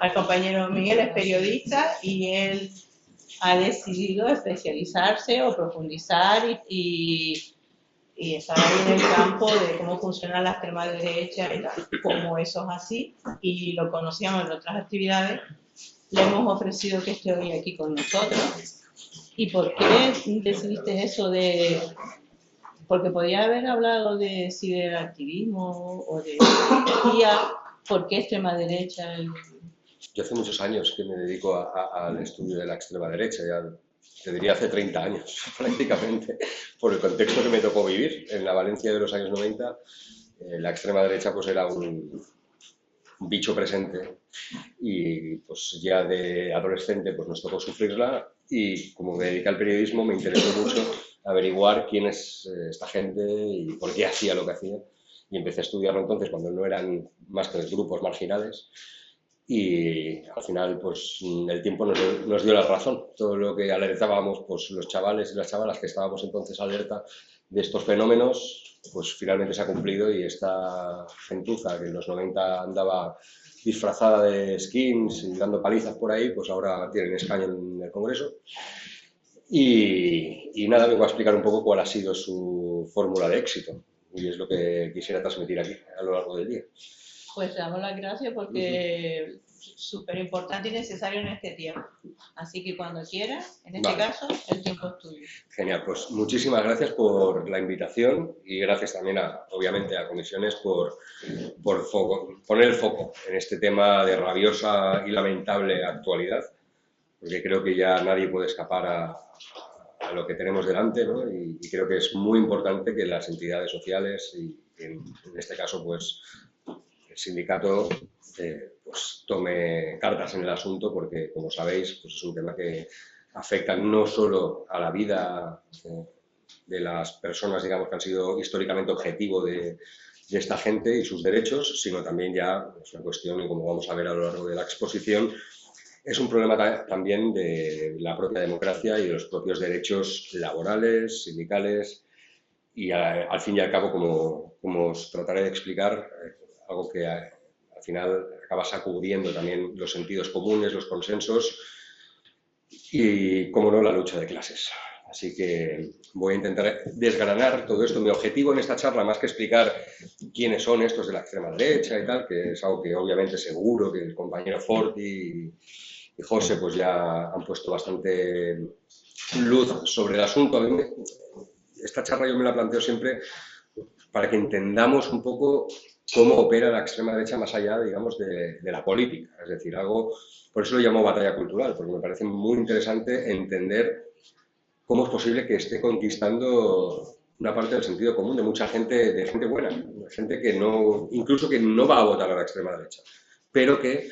al compañero Miguel es periodista y él ha decidido especializarse o profundizar y estar ahí en el campo de cómo funciona la extrema derecha y tal, como eso es así, y lo conocíamos en otras actividades, le hemos ofrecido que esté hoy aquí con nosotros. ¿Y por qué decidiste eso de...? Porque podía haber hablado de ciberactivismo o de tecnología, ¿por qué extrema derecha? Yo hace muchos años que me dedico al estudio de la extrema derecha, ya te diría hace 30 años prácticamente, por el contexto que me tocó vivir en la Valencia de los años 90. La extrema derecha pues era un bicho presente y pues ya de adolescente pues nos tocó sufrirla y como me dediqué al periodismo me interesó mucho averiguar quién es esta gente y por qué hacía lo que hacía y empecé a estudiarlo entonces cuando no eran más que grupos marginales y al final pues el tiempo nos dio la razón. Todo lo que alertábamos pues los chavales y las chavalas que estábamos entonces alerta de estos fenómenos pues finalmente se ha cumplido y esta gentuza que en los 90 andaba disfrazada de skins y dando palizas por ahí, pues ahora tienen escaño en el Congreso. Y nada, vengo a explicar un poco cuál ha sido su fórmula de éxito y es lo que quisiera transmitir aquí a lo largo del día. Pues te damos las gracias porque es súper importante y necesario en este tiempo. Así que cuando quieras, en este caso, el tiempo es tuyo. Genial, pues muchísimas gracias por la invitación y gracias también, obviamente, a Comisiones por poner el foco en este tema de rabiosa y lamentable actualidad, porque creo que ya nadie puede escapar a lo que tenemos delante, ¿no? Y creo que es muy importante que las entidades sociales y en este caso, pues, el sindicato pues tome cartas en el asunto porque, como sabéis, pues es un tema que afecta no solo a la vida de las personas, digamos, que han sido históricamente objetivo de esta gente y sus derechos, sino también ya es una cuestión, y como vamos a ver a lo largo de la exposición, es un problema también de la propia democracia y de los propios derechos laborales, sindicales y al fin y al cabo, como os trataré de explicar, algo que al final acaba sacudiendo también los sentidos comunes, los consensos y, como no, la lucha de clases. Así que voy a intentar desgranar todo esto. Mi objetivo en esta charla, más que explicar quiénes son estos de la extrema derecha y tal, que es algo que obviamente seguro que el compañero Forti y José pues ya han puesto bastante luz sobre el asunto. Esta charla yo me la planteo siempre para que entendamos un poco cómo opera la extrema derecha más allá, digamos, de la política. Es decir, algo, por eso lo llamo batalla cultural, porque me parece muy interesante entender cómo es posible que esté conquistando una parte del sentido común de mucha gente, de gente buena, de gente que no, incluso que no va a votar a la extrema derecha, pero que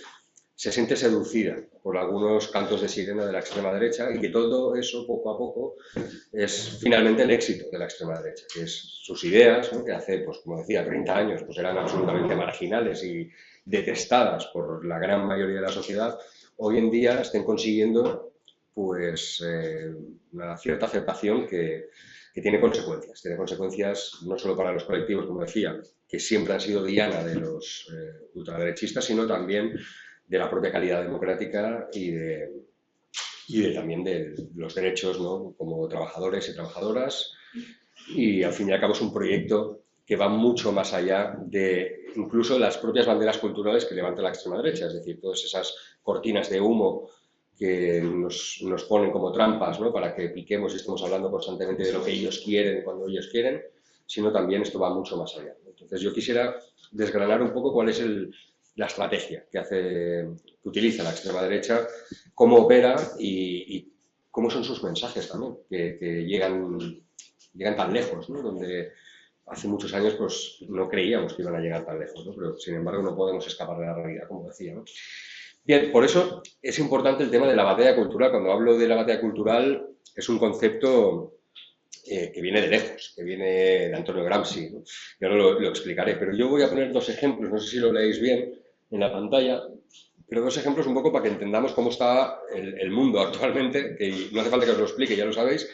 se siente seducida por algunos cantos de sirena de la extrema derecha y que todo eso, poco a poco, es finalmente el éxito de la extrema derecha, que es sus ideas, ¿no? Que hace, pues como decía, 30 años pues eran absolutamente marginales y detestadas por la gran mayoría de la sociedad, hoy en día estén consiguiendo pues una cierta aceptación que tiene consecuencias no solo para los colectivos, como decía, que siempre han sido diana de los ultraderechistas, sino también de la propia calidad democrática y también de los derechos, ¿no? Como trabajadores y trabajadoras. Y al fin y al cabo es un proyecto que va mucho más allá de incluso las propias banderas culturales que levanta la extrema derecha, es decir, todas esas cortinas de humo que nos ponen como trampas, ¿no? Para que piquemos y estemos hablando constantemente de lo que ellos quieren cuando ellos quieren, sino también esto va mucho más allá. Entonces yo quisiera desgranar un poco cuál es la estrategia que utiliza la extrema derecha, cómo opera y cómo son sus mensajes también, que llegan tan lejos, ¿no? Donde hace muchos años pues no creíamos que iban a llegar tan lejos, ¿no? Pero sin embargo no podemos escapar de la realidad, como decía, ¿no? Bien, por eso es importante el tema de la batalla cultural. Cuando hablo de la batalla cultural es un concepto que viene de lejos, que viene de Antonio Gramsci, ¿no? Yo ahora lo explicaré, pero yo voy a poner dos ejemplos, no sé si lo leéis bien en la pantalla, pero dos ejemplos un poco para que entendamos cómo está el mundo actualmente, que no hace falta que os lo explique, ya lo sabéis,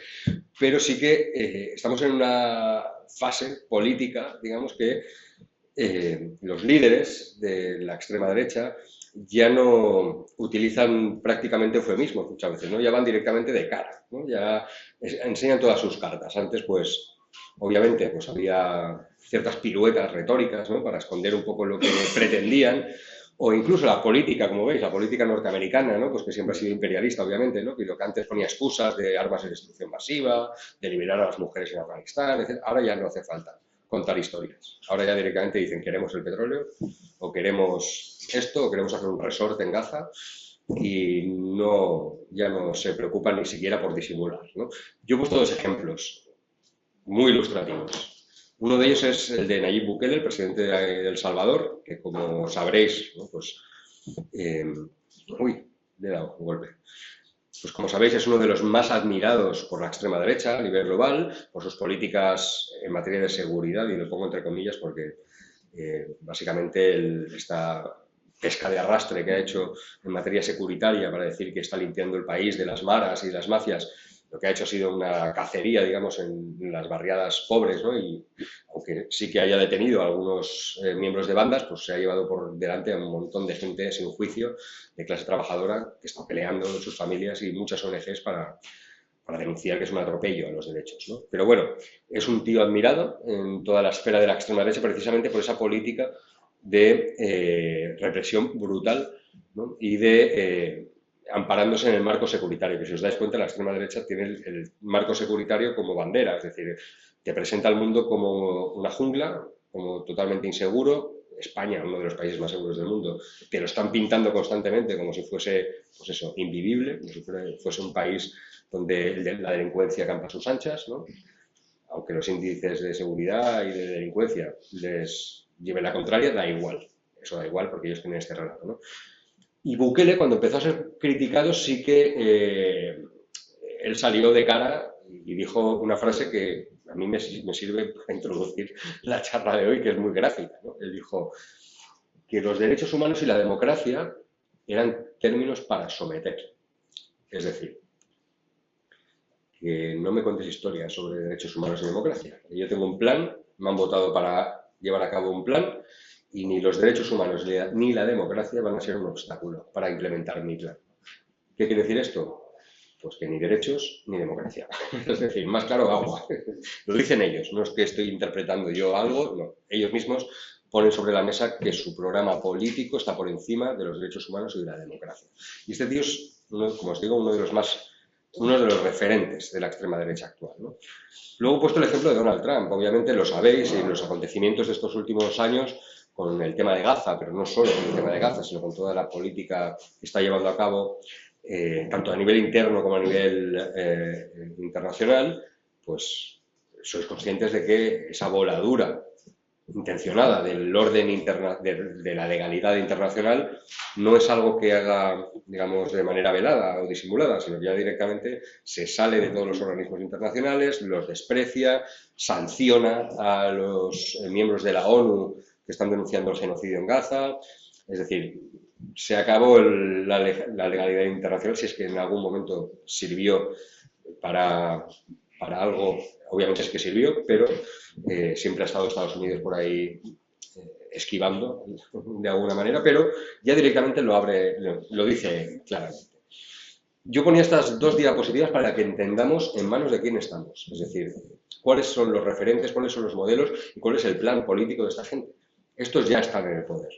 pero sí que estamos en una fase política, digamos, que los líderes de la extrema derecha ya no utilizan prácticamente eufemismos muchas veces, ¿no? Ya van directamente de cara, ¿no? Ya enseñan todas sus cartas. Antes, pues, obviamente, pues había ciertas piruetas retóricas, ¿no? Para esconder un poco lo que pretendían, o incluso la política, como veis, la política norteamericana, ¿no? Pues que siempre ha sido imperialista, obviamente, ¿no? Y lo que antes ponía excusas de armas de destrucción masiva, de liberar a las mujeres en Afganistán, etc. Ahora ya no hace falta contar historias. Ahora ya directamente dicen, queremos el petróleo, o queremos esto, o queremos hacer un resort en Gaza, y no, ya no se preocupan ni siquiera por disimular, ¿no? Yo he puesto dos ejemplos muy ilustrativos. Uno de ellos es el de Nayib Bukele, el presidente de El Salvador, que como sabréis, ¿no? Pues, uy, le he dado un golpe. Pues como sabéis es uno de los más admirados por la extrema derecha a nivel global, por sus políticas en materia de seguridad, y lo pongo entre comillas porque básicamente esta pesca de arrastre que ha hecho en materia securitaria para decir que está limpiando el país de las maras y de las mafias, lo que ha hecho ha sido una cacería, digamos, en las barriadas pobres, ¿no? Y aunque sí que haya detenido a algunos miembros de bandas, pues se ha llevado por delante a un montón de gente sin juicio, de clase trabajadora, que está peleando en sus familias, y muchas ONGs para denunciar que es un atropello a los derechos, ¿no? Pero bueno, es un tío admirado en toda la esfera de la extrema derecha precisamente por esa política de represión brutal, ¿no? Y de amparándose en el marco securitario, que si os dais cuenta la extrema derecha tiene el marco securitario como bandera, es decir, te presenta al mundo como una jungla, como totalmente inseguro. España, uno de los países más seguros del mundo, te lo están pintando constantemente como si fuese, pues eso, invivible, como si fuese un país donde la delincuencia campa a sus anchas, ¿no? Aunque los índices de seguridad y de delincuencia les lleven la contraria, da igual. Eso da igual porque ellos tienen este relato, ¿no? Y Bukele, cuando empezó a ser criticado, sí que él salió de cara y dijo una frase que a mí me sirve para introducir la charla de hoy, que es muy gráfica, ¿no? Él dijo que los derechos humanos y la democracia eran términos para someter. Es decir, que no me contes historias sobre derechos humanos y democracia. Yo tengo un plan, me han votado para llevar a cabo un plan, y ni los derechos humanos ni la democracia van a ser un obstáculo para implementar mi plan. ¿Qué quiere decir esto? Pues que ni derechos ni democracia. Es decir, más claro agua. Lo dicen ellos, no es que estoy interpretando yo algo, no. Ellos mismos ponen sobre la mesa que su programa político está por encima de los derechos humanos y de la democracia. Y este tío es, como os digo, uno de los referentes de la extrema derecha actual, ¿no? Luego he puesto el ejemplo de Donald Trump. Obviamente lo sabéis, y los acontecimientos de estos últimos años con el tema de Gaza, pero no solo con el tema de Gaza, sino con toda la política que está llevando a cabo, tanto a nivel interno como a nivel internacional, pues sois conscientes de que esa voladura intencionada del orden de la legalidad internacional no es algo que haga, digamos, de manera velada o disimulada, sino que ya directamente se sale de todos los organismos internacionales, los desprecia, sanciona a los miembros de la ONU que están denunciando el genocidio en Gaza. Es decir, se acabó la legalidad internacional, si es que en algún momento sirvió para algo. Obviamente es que sirvió, pero siempre ha estado Estados Unidos por ahí esquivando de alguna manera, pero ya directamente lo dice claramente. Yo ponía estas dos diapositivas para que entendamos en manos de quién estamos, es decir, cuáles son los referentes, cuáles son los modelos y cuál es el plan político de esta gente. Estos ya están en el poder.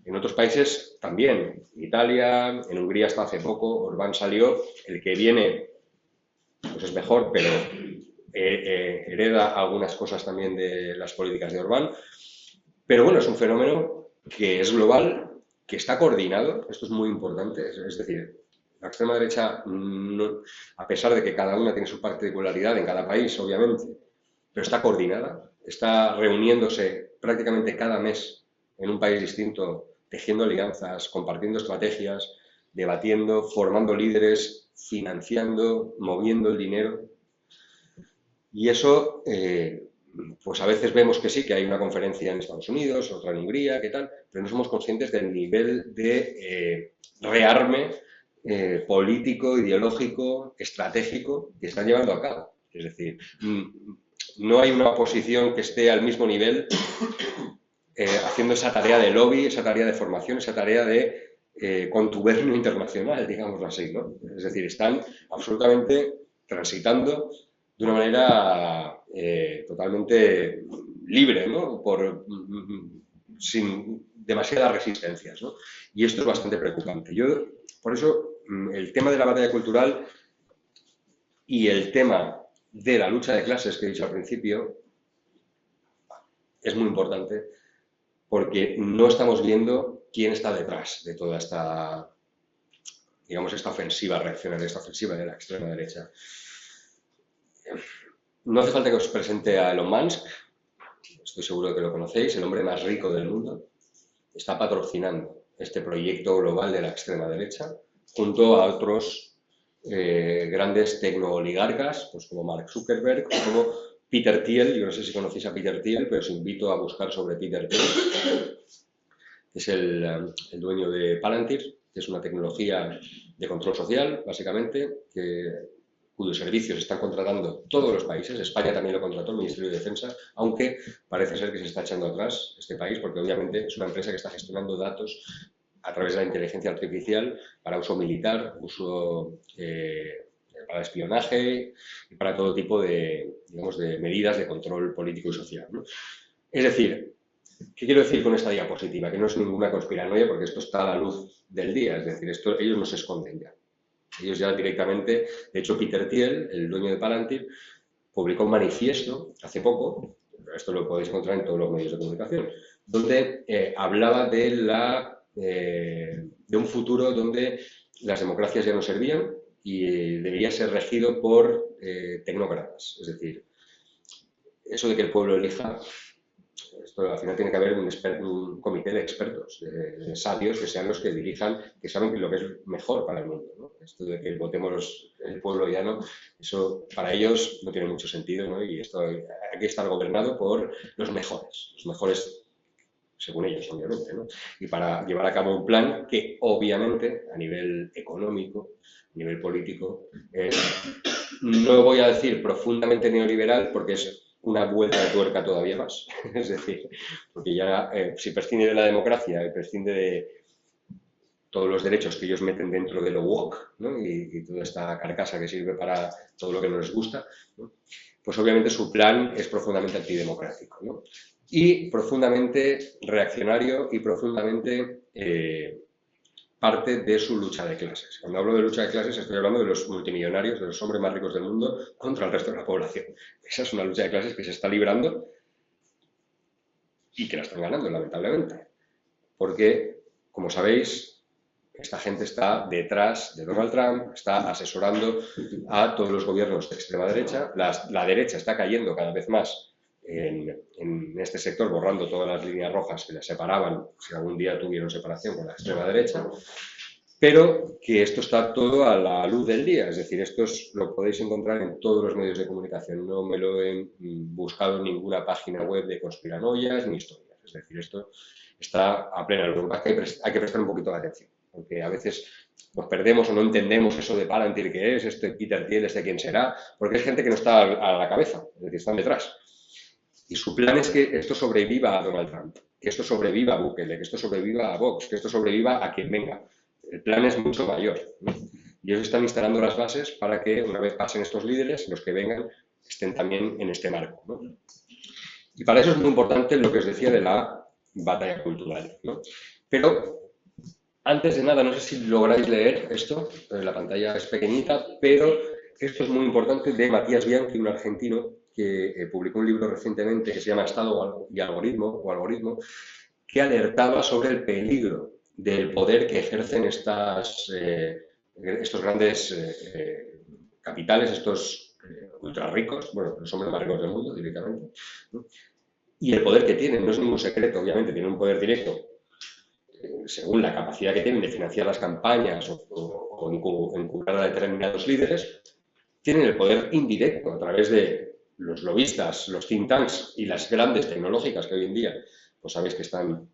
En otros países también, en Italia, en Hungría hasta hace poco, Orbán salió, el que viene pues es mejor, pero hereda algunas cosas también de las políticas de Orbán. Pero bueno, es un fenómeno que es global, que está coordinado, esto es muy importante, es decir, la extrema derecha, no, a pesar de que cada una tiene su particularidad en cada país, obviamente, pero está coordinada, está reuniéndose prácticamente cada mes en un país distinto, tejiendo alianzas, compartiendo estrategias, debatiendo, formando líderes, financiando, moviendo el dinero. Y eso, pues a veces vemos que sí, que hay una conferencia en Estados Unidos, otra en Hungría, qué tal, pero no somos conscientes del nivel de rearme político, ideológico, estratégico que están llevando a cabo. Es decir, no hay una oposición que esté al mismo nivel haciendo esa tarea de lobby, esa tarea de formación, esa tarea de contubernio internacional, digámoslo así, ¿no? Es decir, están absolutamente transitando de una manera totalmente libre, ¿no? Sin demasiadas resistencias, ¿no? Y esto es bastante preocupante. Yo, por eso, el tema de la batalla cultural y el tema de la lucha de clases que he dicho al principio es muy importante porque no estamos viendo quién está detrás de toda esta, digamos, esta ofensiva reaccionaria, esta ofensiva de la extrema derecha. No hace falta que os presente a Elon Musk, estoy seguro de que lo conocéis, el hombre más rico del mundo, está patrocinando este proyecto global de la extrema derecha junto a otros grandes tecnooligarcas, pues como Mark Zuckerberg, como Peter Thiel. Yo no sé si conocéis a Peter Thiel, pero os invito a buscar sobre Peter Thiel, que es el dueño de Palantir, que es una tecnología de control social, básicamente, cuyos servicios están contratando todos los países. España también lo contrató, el Ministerio de Defensa, aunque parece ser que se está echando atrás este país, porque obviamente es una empresa que está gestionando datos a través de la inteligencia artificial para uso militar, uso para espionaje y para todo tipo de, digamos, de medidas de control político y social, ¿no? Es decir, ¿qué quiero decir con esta diapositiva? Que no es ninguna conspiranoia, porque esto está a la luz del día, es decir, ellos no se esconden ya. Ellos ya directamente, de hecho Peter Thiel, el dueño de Palantir, publicó un manifiesto hace poco, esto lo podéis encontrar en todos los medios de comunicación, donde hablaba de un futuro donde las democracias ya no servían y debería ser regido por tecnócratas. Es decir, eso de que el pueblo elija, esto al final tiene que haber un comité de expertos, de sabios, que sean los que dirijan, que saben lo que es mejor para el mundo, ¿no? Esto de que votemos el pueblo llano, eso para ellos no tiene mucho sentido, ¿no? Y esto hay que estar gobernado por los mejores según ellos, obviamente, ¿no? Y para llevar a cabo un plan que, obviamente, a nivel económico, a nivel político, no voy a decir profundamente neoliberal, porque es una vuelta de tuerca todavía más. Es decir, porque ya si prescinde de la democracia y prescinde de todos los derechos que ellos meten dentro de lo woke, ¿no? y toda esta carcasa que sirve para todo lo que no les gusta, ¿no? Pues obviamente su plan es profundamente antidemocrático, ¿no? Y profundamente reaccionario y profundamente parte de su lucha de clases. Cuando hablo de lucha de clases estoy hablando de los multimillonarios, de los hombres más ricos del mundo contra el resto de la población. Esa es una lucha de clases que se está librando y que la están ganando, lamentablemente. Porque, como sabéis, esta gente está detrás de Donald Trump, está asesorando a todos los gobiernos de extrema derecha. La derecha está cayendo cada vez más en este sector, borrando todas las líneas rojas que les separaban, si algún día tuvieron separación con la extrema derecha, pero que esto está todo a la luz del día. Es decir, esto lo podéis encontrar en todos los medios de comunicación. No me lo he buscado en ninguna página web de conspiranoias ni historias. Es decir, esto está a plena luz. Hay que prestar un poquito de atención, porque a veces nos perdemos o no entendemos eso de Palantir que es, este Peter Thiel, este quién será, porque es gente que no está a la cabeza, es decir, están detrás. Y su plan es que esto sobreviva a Donald Trump, que esto sobreviva a Bukele, que esto sobreviva a Vox, que esto sobreviva a quien venga. El plan es mucho mayor, ¿no? Y ellos están instalando las bases para que una vez pasen estos líderes, los que vengan estén también en este marco, ¿no? Y para eso es muy importante lo que os decía de la batalla cultural, ¿no? Pero antes de nada, no sé si lográis leer esto, la pantalla es pequeñita, pero esto es muy importante, de Matías Bianchi, un argentino que publicó un libro recientemente que se llama Estado y Algoritmo, que alertaba sobre el peligro del poder que ejercen estos grandes capitales, estos ultra ricos, bueno, los hombres más ricos del mundo directamente, ¿no? Y el poder que tienen, no es ningún secreto, obviamente, tienen un poder directo según la capacidad que tienen de financiar las campañas o encumbrar a determinados líderes, tienen el poder indirecto a través de los lobistas, los think tanks y las grandes tecnológicas que hoy en día, pues sabéis que están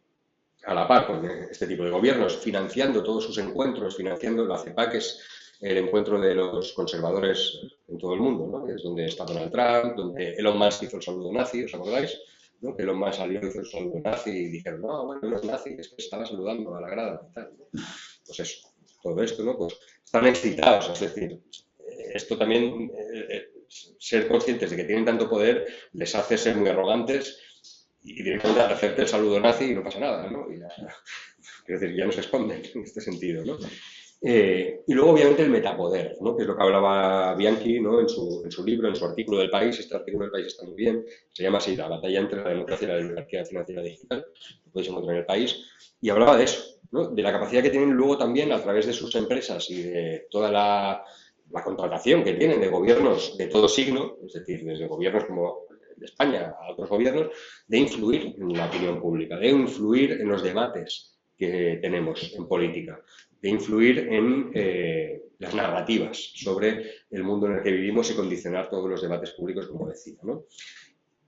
a la par con este tipo de gobiernos, financiando todos sus encuentros, financiando la CEPAC, que es el encuentro de los conservadores en todo el mundo, ¿no? Es donde está Donald Trump, donde Elon Musk hizo el saludo nazi, ¿os acordáis? ¿No? Que Elon Musk salió, hizo el saludo nazi y dijeron, no, bueno, no es nazi, es que estaba saludando a la grada y tal, ¿no? pues eso, todo esto, ¿no? Pues están excitados, es decir, esto también, ser conscientes de que tienen tanto poder, les hace ser muy arrogantes y directamente hacerte el saludo nazi y no pasa nada, ¿no? Y ya, quiero decir, ya no se esconden en este sentido, ¿no? Y luego, obviamente, el metapoder, ¿no? Que es lo que hablaba Bianchi, ¿no? En su libro, en su artículo del País. Este artículo del País está muy bien. Se llama así, La batalla entre la democracia y la oligarquía financiera digital. Lo podéis encontrar en el País. Y hablaba de eso, ¿no? De la capacidad que tienen luego también, a través de sus empresas y de toda la contratación que tienen de gobiernos de todo signo, es decir, desde gobiernos como de España a otros gobiernos, de influir en la opinión pública, de influir en los debates que tenemos en política, de influir en las narrativas sobre el mundo en el que vivimos y condicionar todos los debates públicos, como decía, ¿no?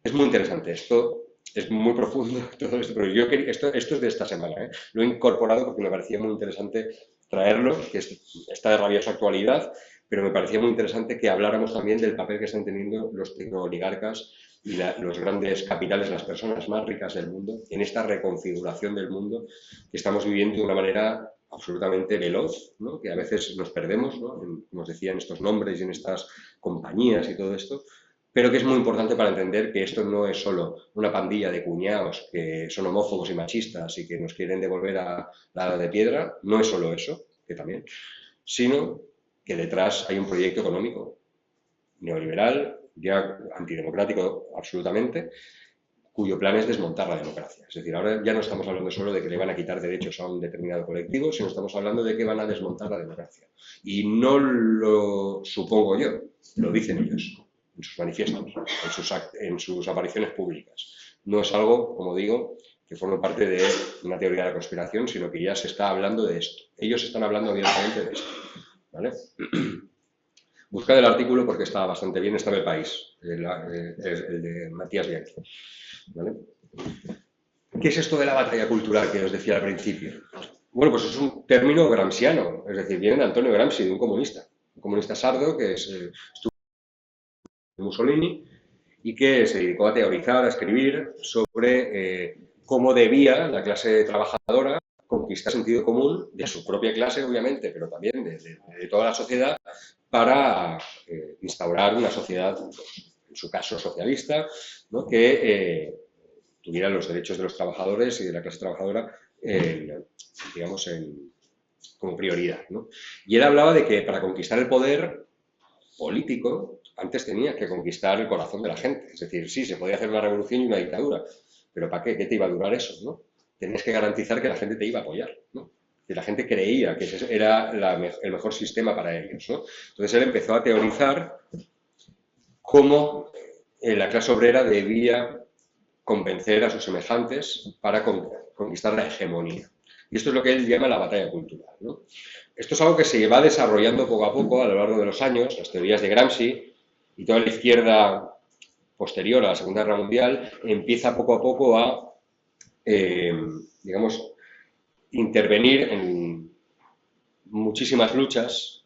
Es muy interesante esto, es muy profundo todo esto, pero yo quería, esto es de esta semana, ¿eh? Lo he incorporado porque me parecía muy interesante traerlo, que está de rabiosa actualidad, pero me parecía muy interesante que habláramos también del papel que están teniendo los tecnooligarcas y los grandes capitales, las personas más ricas del mundo, en esta reconfiguración del mundo que estamos viviendo de una manera absolutamente veloz, ¿no? Que a veces nos perdemos, ¿no? Como os decía, en estos nombres y en estas compañías y todo esto, pero que es muy importante para entender que esto no es solo una pandilla de cuñados que son homófobos y machistas y que nos quieren devolver a la edad de piedra, no es solo eso, que también, sino que detrás hay un proyecto económico neoliberal, ya antidemocrático absolutamente, cuyo plan es desmontar la democracia. Es decir, ahora ya no estamos hablando solo de que le van a quitar derechos a un determinado colectivo, sino estamos hablando de que van a desmontar la democracia. Y no lo supongo yo, lo dicen ellos en sus manifiestos, en sus apariciones públicas. No es algo, como digo, que forma parte de una teoría de la conspiración, sino que ya se está hablando de esto. Ellos están hablando abiertamente de esto, ¿vale? Buscad el artículo porque está bastante bien, está en el País, el de Matías Bianchi, ¿vale? ¿Qué es esto de la batalla cultural que os decía al principio? Bueno, pues es un término gramsciano, es decir, viene de Antonio Gramsci, de un comunista sardo que estuvo en Mussolini y que se dedicó a teorizar, a escribir sobre cómo debía la clase trabajadora conquistar sentido común de su propia clase, obviamente, pero también de toda la sociedad para instaurar una sociedad, en su caso socialista, ¿no? Que tuviera los derechos de los trabajadores y de la clase trabajadora, digamos, como prioridad, ¿no? Y él hablaba de que para conquistar el poder político, antes tenía que conquistar el corazón de la gente. Es decir, sí, se podía hacer una revolución y una dictadura, pero ¿para qué? ¿Qué te iba a durar eso, no? Tenías que garantizar que la gente te iba a apoyar, ¿no? Que la gente creía que ese era el mejor sistema para ellos, ¿no? Entonces él empezó a teorizar cómo la clase obrera debía convencer a sus semejantes para conquistar la hegemonía. Y esto es lo que él llama la batalla cultural, ¿no? Esto es algo que se va desarrollando poco a poco a lo largo de los años, las teorías de Gramsci y toda la izquierda posterior a la Segunda Guerra Mundial empieza poco a poco a, digamos, intervenir en muchísimas luchas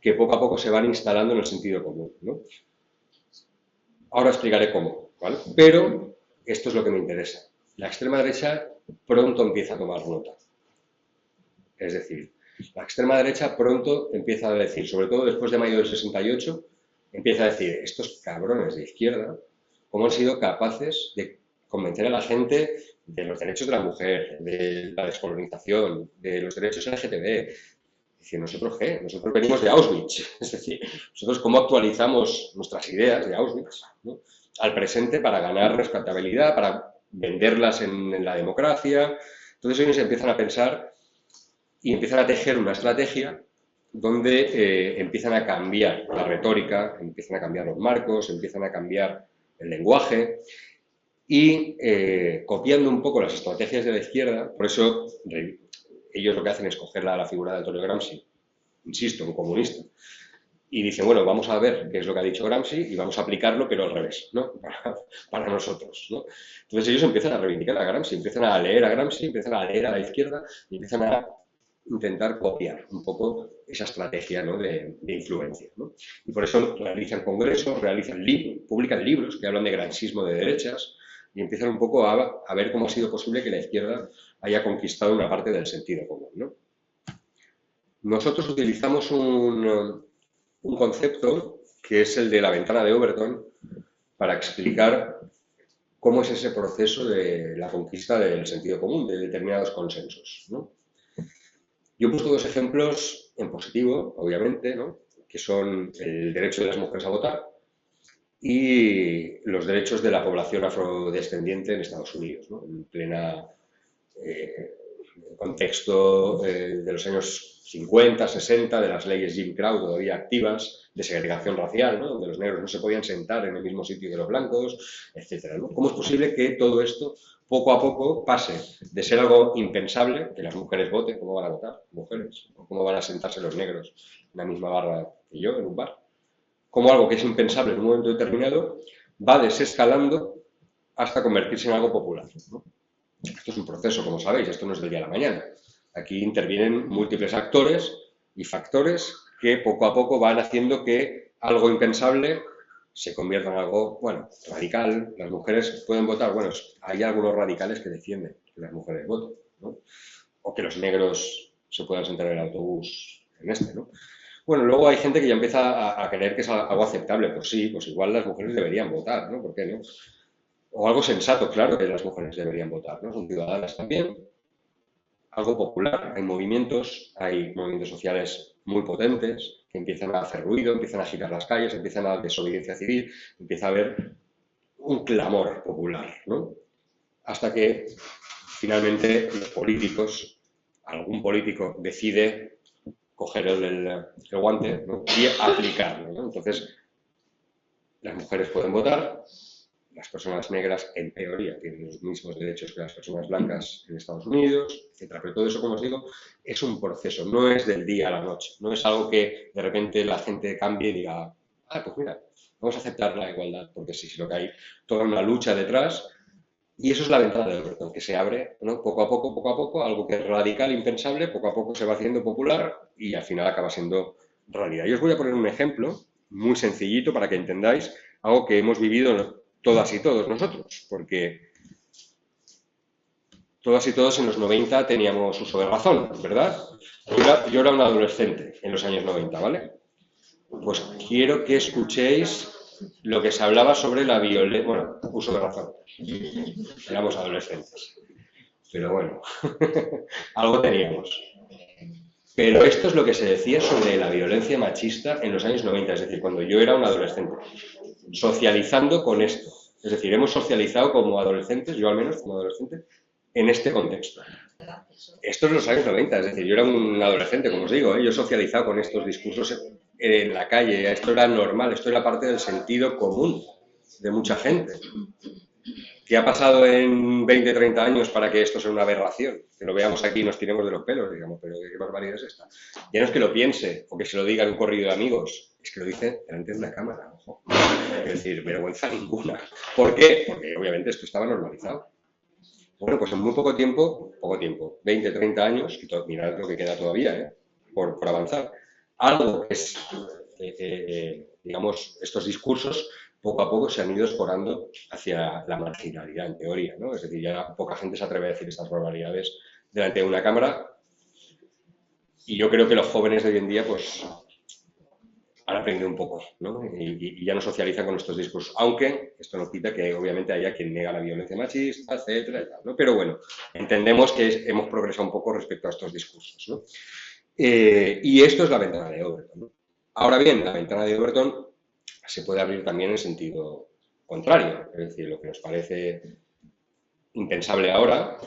que poco a poco se van instalando en el sentido común, ¿no? Ahora explicaré cómo, ¿vale? Pero esto es lo que me interesa. La extrema derecha pronto empieza a tomar nota. Es decir, la extrema derecha pronto empieza a decir, sobre todo después de mayo del 68, empieza a decir, estos cabrones de izquierda, cómo han sido capaces de convencer a la gente de los derechos de la mujer, de la descolonización, de los derechos LGTB. Es decir, ¿nosotros qué? Nosotros venimos de Auschwitz. Es decir, nosotros cómo actualizamos nuestras ideas de Auschwitz, ¿no?, al presente para ganar respetabilidad, para venderlas en la democracia. Entonces ellos empiezan a pensar y empiezan a tejer una estrategia donde empiezan a cambiar la retórica, empiezan a cambiar los marcos, empiezan a cambiar el lenguaje y copiando un poco las estrategias de la izquierda, por eso ellos lo que hacen es coger la figura de Antonio Gramsci, insisto, un comunista, y dicen, bueno, vamos a ver qué es lo que ha dicho Gramsci y vamos a aplicarlo, pero al revés, ¿no? Para nosotros, ¿no? Entonces ellos empiezan a reivindicar a Gramsci, empiezan a leer a Gramsci, empiezan a leer a la izquierda y empiezan a intentar copiar un poco esa estrategia, ¿no?, de influencia, ¿no? Y por eso realizan congresos, publican libros que hablan de gramscismo de derechas y empiezan un poco a ver cómo ha sido posible que la izquierda haya conquistado una parte del sentido común, ¿no? Nosotros utilizamos un concepto que es el de la ventana de Overton para explicar cómo es ese proceso de la conquista del sentido común, de determinados consensos, ¿no? Yo he puesto dos ejemplos en positivo, obviamente, ¿no? Que son el derecho de las mujeres a votar y los derechos de la población afrodescendiente en Estados Unidos, ¿no? En plena contexto de los años 50, 60, de las leyes Jim Crow todavía activas, de segregación racial, ¿no? Donde los negros no se podían sentar en el mismo sitio que los blancos, etcétera, ¿no? ¿Cómo es posible que todo esto poco a poco pase de ser algo impensable, que las mujeres voten? ¿Cómo van a votar mujeres? ¿O cómo van a sentarse los negros en la misma barra que yo, en un bar? Como algo que es impensable en un momento determinado va desescalando hasta convertirse en algo popular, ¿no? Esto es un proceso, como sabéis, esto no es del día a la mañana. Aquí intervienen múltiples actores y factores que poco a poco van haciendo que algo impensable se convierta en algo, bueno, radical. Las mujeres pueden votar, bueno, hay algunos radicales que defienden que las mujeres voten, ¿no? O que los negros se puedan sentar en el autobús en este, ¿no? Bueno, luego hay gente que ya empieza a creer que es algo aceptable. Pues sí, pues igual las mujeres deberían votar, ¿no? ¿Por qué no? O algo sensato, claro, que las mujeres deberían votar, ¿no? Son ciudadanas también. Algo popular. Hay movimientos sociales muy potentes que empiezan a hacer ruido, empiezan a agitar las calles, empiezan a desobediencia civil, empieza a haber un clamor popular, ¿no? Hasta que finalmente los políticos, algún político decide coger el guante, ¿no? Y aplicarlo, ¿no? Entonces, las mujeres pueden votar, las personas negras, en teoría, tienen los mismos derechos que las personas blancas en Estados Unidos, etc. Pero todo eso, como os digo, es un proceso, no es del día a la noche. No es algo que de repente la gente cambie y diga, ah, pues mira, vamos a aceptar la igualdad, porque sí, sino que hay toda una lucha detrás. Y eso es la ventana de Overton, que se abre, ¿no? Poco a poco, algo que es radical, impensable, poco a poco se va haciendo popular y al final acaba siendo realidad. Yo os voy a poner un ejemplo muy sencillito para que entendáis algo que hemos vivido todas y todos nosotros, porque todas y todos en los 90 teníamos uso de razón, ¿verdad? Yo era un adolescente en los años 90, ¿vale? Pues quiero que escuchéis lo que se hablaba sobre la violencia, bueno, uso de razón. Éramos adolescentes, pero bueno, algo teníamos. Pero esto es lo que se decía sobre la violencia machista en los años 90, es decir, cuando yo era un adolescente, socializando con esto. Es decir, hemos socializado como adolescentes, yo al menos como adolescente, en este contexto. Esto es los años 90, es decir, yo era un adolescente, como os digo, yo he socializado con estos discursos en la calle, esto era normal, esto era parte del sentido común de mucha gente. ¿Qué ha pasado en 20, 30 años para que esto sea una aberración? Que lo veamos aquí y nos tiremos de los pelos, digamos, pero ¿qué barbaridad es esta? Ya no es que lo piense o que se lo diga en un corrido de amigos, es que lo dice delante de una cámara, ojo. Es decir, vergüenza ninguna. ¿Por qué? Porque obviamente esto estaba normalizado. Bueno, pues en muy poco tiempo, 20, 30 años, y mirad lo que queda todavía, por avanzar. Algo que es, digamos, estos discursos poco a poco se han ido escorando hacia la marginalidad, en teoría, ¿no? Es decir, ya poca gente se atreve a decir estas barbaridades delante de una cámara y yo creo que los jóvenes de hoy en día, pues, han aprendido un poco, ¿no? Y ya no socializan con estos discursos, aunque esto no quita que obviamente haya quien niega la violencia machista, etcétera, y tal, ¿no? Pero bueno, entendemos que hemos progresado un poco respecto a estos discursos, ¿no? Y esto es la ventana de Overton, ¿no? Ahora bien, la ventana de Overton se puede abrir también en sentido contrario, es decir, lo que nos parece impensable ahora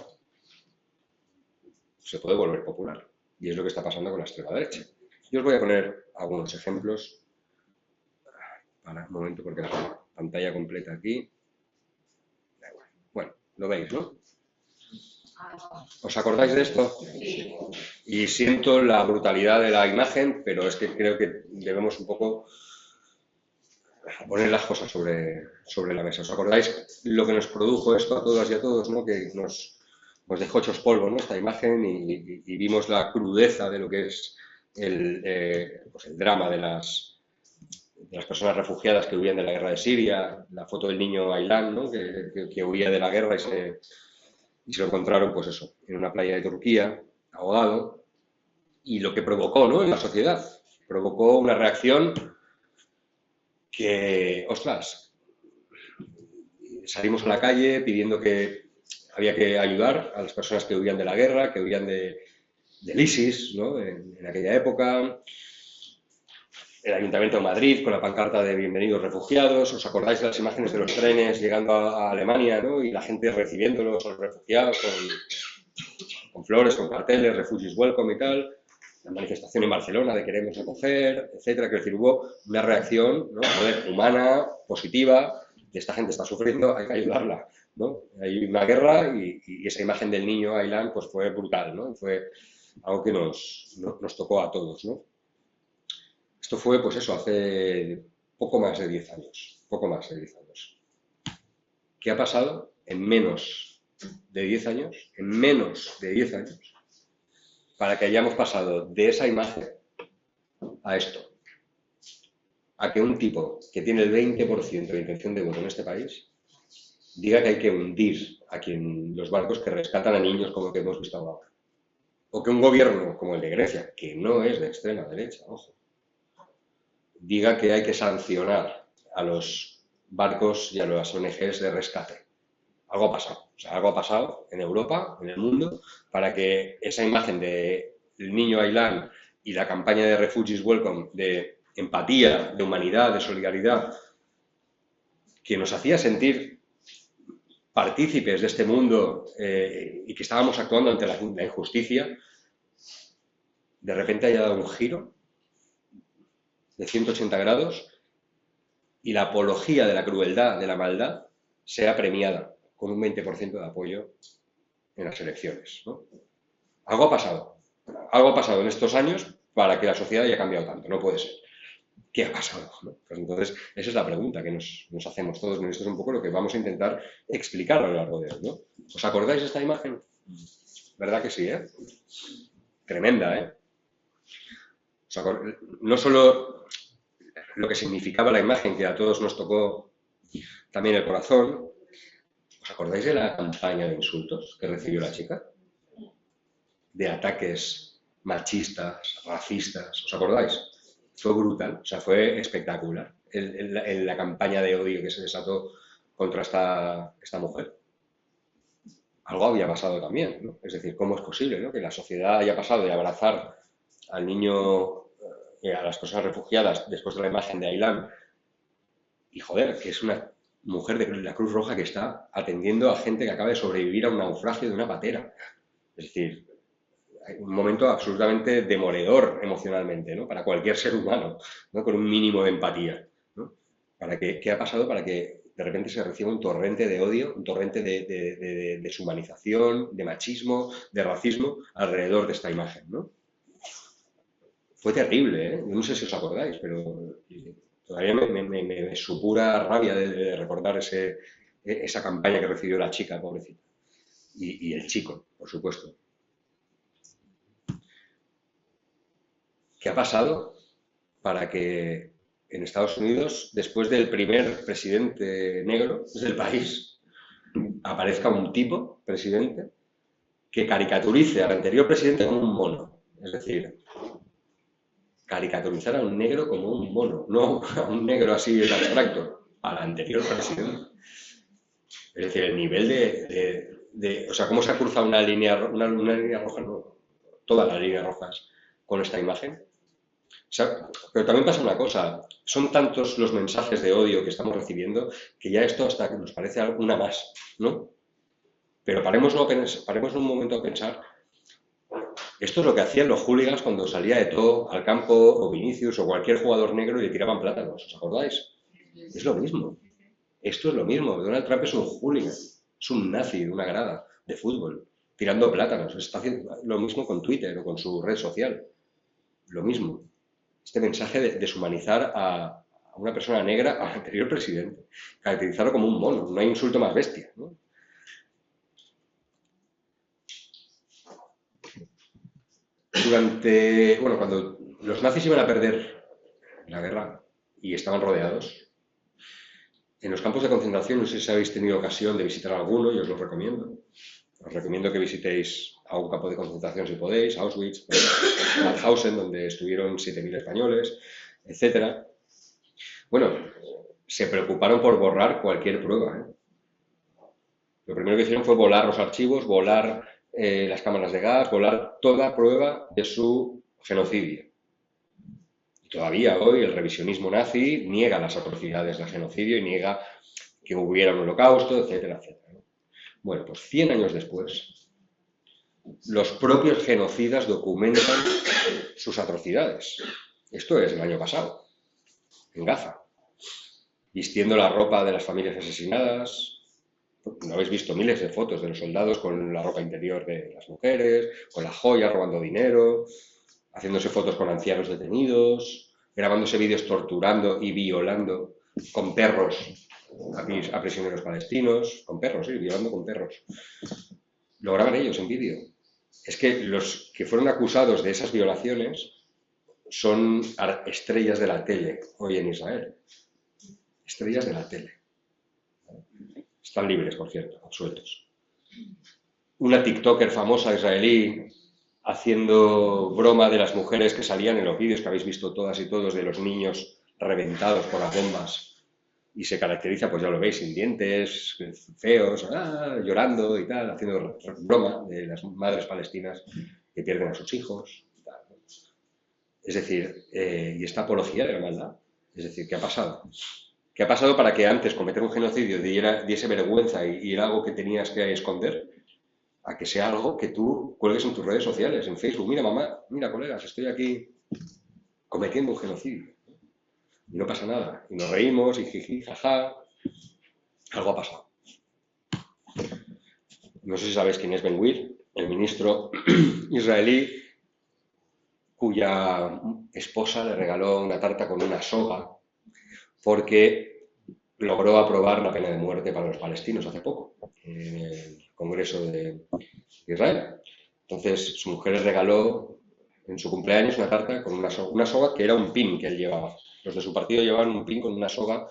se puede volver popular, y es lo que está pasando con la extrema derecha. Yo os voy a poner algunos ejemplos. Para un momento, porque la pantalla completa aquí. Bueno, lo veis, ¿no? ¿Os acordáis de esto? Sí. Y siento la brutalidad de la imagen, pero es que creo que debemos un poco poner las cosas sobre la mesa. ¿Os acordáis lo que nos produjo esto a todas y a todos, ¿no? Que nos dejó hechos polvo, ¿no? Esta imagen y vimos la crudeza de lo que es pues el drama de las personas refugiadas que huían de la guerra de Siria, la foto del niño Aylan, ¿no? que huía de la guerra y se lo encontraron, pues eso, en una playa de Turquía, ahogado. y lo que provocó, ¿no?, en la sociedad. Provocó una reacción que, ostras, salimos a la calle pidiendo que había que ayudar a las personas que huían de la guerra, que huían del ISIS, ¿no?, en aquella época. El Ayuntamiento de Madrid con la pancarta de bienvenidos refugiados. ¿Os acordáis de las imágenes de los trenes llegando a Alemania, ¿no?, y la gente recibiéndolos, los refugiados, con flores, con carteles, refugees welcome y tal? La manifestación en Barcelona de queremos acoger, etcétera. Que decir, hubo una reacción, ¿no?, humana, positiva, de esta gente está sufriendo, hay que ayudarla, ¿no? Hay una guerra y esa imagen del niño Aylan pues fue brutal, ¿no? Fue algo que nos tocó a todos, ¿no? Esto fue, pues eso, hace poco más de 10 años. Poco más de 10 años. ¿Qué ha pasado en menos de 10 años? En menos de 10 años. Para que hayamos pasado de esa imagen a esto. A que un tipo que tiene el 20% de intención de voto en este país diga que hay que hundir a los barcos que rescatan a niños como que hemos visto ahora. O que un gobierno como el de Grecia, que no es de extrema derecha, ojo, diga que hay que sancionar a los barcos y a las ONGs de rescate. Algo ha pasado. O sea, algo ha pasado en Europa, en el mundo, para que esa imagen del niño Aylan y la campaña de Refugees Welcome, de empatía, de humanidad, de solidaridad, que nos hacía sentir partícipes de este mundo y que estábamos actuando ante la injusticia, de repente haya dado un giro de 180 grados y la apología de la crueldad, de la maldad, sea premiada con un 20% de apoyo en las elecciones, ¿no? Algo ha pasado. Algo ha pasado en estos años para que la sociedad haya cambiado tanto. No puede ser. ¿Qué ha pasado?, ¿no? Pues entonces, esa es la pregunta que nos hacemos todos. Y esto es un poco lo que vamos a intentar explicar a lo largo de hoy, ¿no? ¿Os acordáis de esta imagen? ¿Verdad que sí, eh? Tremenda, ¿eh? No solo lo que significaba la imagen, que a todos nos tocó también el corazón. ¿Os acordáis de la campaña de insultos que recibió la chica? De ataques machistas, racistas, ¿os acordáis? Fue brutal, o sea, fue espectacular la campaña de odio que se desató contra esta mujer. Algo había pasado también, ¿no? Es decir, ¿cómo es posible, ¿no?, que la sociedad haya pasado de abrazar al niño, a las personas refugiadas después de la imagen de Aylan, y joder, que es una mujer de la Cruz Roja que está atendiendo a gente que acaba de sobrevivir a un naufragio de una patera? Es decir, un momento absolutamente demoledor emocionalmente, ¿no?, para cualquier ser humano, ¿no?, con un mínimo de empatía, ¿no? ¿Qué ha pasado para que de repente se reciba un torrente de odio, un torrente de deshumanización, de machismo, de racismo alrededor de esta imagen, ¿no? Fue terrible, ¿eh? Yo no sé si os acordáis, pero todavía me supura rabia de recordar esa campaña que recibió la chica, pobrecita. Y el chico, por supuesto. ¿Qué ha pasado para que en Estados Unidos, después del primer presidente negro del país, aparezca un tipo, presidente, que caricaturice al anterior presidente como un mono? Es decir, caricaturizar a un negro como un mono, no a un negro así en abstracto, al anterior presidente. Es decir, el nivel o sea, cómo se ha cruzado una línea roja, no, todas las líneas rojas con esta imagen. O sea, pero también pasa una cosa, son tantos los mensajes de odio que estamos recibiendo que ya esto hasta que nos parece una más, ¿no? Pero paremos un momento a pensar, esto es lo que hacían los hooligans cuando salía Eto'o al campo, o Vinicius, o cualquier jugador negro y le tiraban plátanos, ¿os acordáis? Es lo mismo, esto es lo mismo. Donald Trump es un hooligan, es un nazi de una grada de fútbol, tirando plátanos. Está haciendo lo mismo con Twitter o con su red social, lo mismo. Este mensaje de deshumanizar a una persona negra, al anterior presidente, caracterizarlo como un mono, no hay insulto más bestia, ¿no? Cuando los nazis iban a perder la guerra y estaban rodeados, en los campos de concentración, no sé si habéis tenido ocasión de visitar alguno, y os lo recomiendo. Os recomiendo que visitéis a un campo de concentración si podéis, Auschwitz, Mauthausen, donde estuvieron 7.000 españoles, etc. Bueno, se preocuparon por borrar cualquier prueba, ¿eh? Lo primero que hicieron fue volar los archivos, volar las cámaras de gas, volar toda prueba de su genocidio. Y todavía hoy el revisionismo nazi niega las atrocidades del genocidio y niega que hubiera un holocausto, etcétera, etcétera. Bueno, pues 100 años después, los propios genocidas documentan sus atrocidades. Esto es el año pasado, en Gaza, vistiendo la ropa de las familias asesinadas. ¿No habéis visto miles de fotos de los soldados con la ropa interior de las mujeres, con las joyas, robando dinero, haciéndose fotos con ancianos detenidos, grabándose vídeos torturando y violando con perros a prisioneros palestinos, con perros, sí, violando con perros? Lo graban ellos en vídeo. Es que los que fueron acusados de esas violaciones son estrellas de la tele hoy en Israel. Estrellas de la tele. Están libres, por cierto, absueltos. Una TikToker famosa israelí haciendo broma de las mujeres que salían en los vídeos que habéis visto todas y todos de los niños reventados por las bombas y se caracteriza, pues ya lo veis, sin dientes, feos, llorando y tal, haciendo broma de las madres palestinas que pierden a sus hijos y tal. Es decir, y esta apología de la maldad. Es decir, ¿qué ha pasado? ¿Qué ha pasado para que antes cometer un genocidio diese vergüenza y era algo que tenías que esconder? A que sea algo que tú cuelgues en tus redes sociales, en Facebook. Mira, mamá, mira, colegas, estoy aquí cometiendo un genocidio. Y no pasa nada. Y nos reímos y jiji, jaja. Algo ha pasado. No sé si sabéis quién es Ben-Gvir, el ministro israelí cuya esposa le regaló una tarta con una soga porque logró aprobar la pena de muerte para los palestinos hace poco, en el Congreso de Israel. Entonces, su mujer le regaló en su cumpleaños una tarta con una soga que era un pin que él llevaba. Los de su partido llevaban un pin con una soga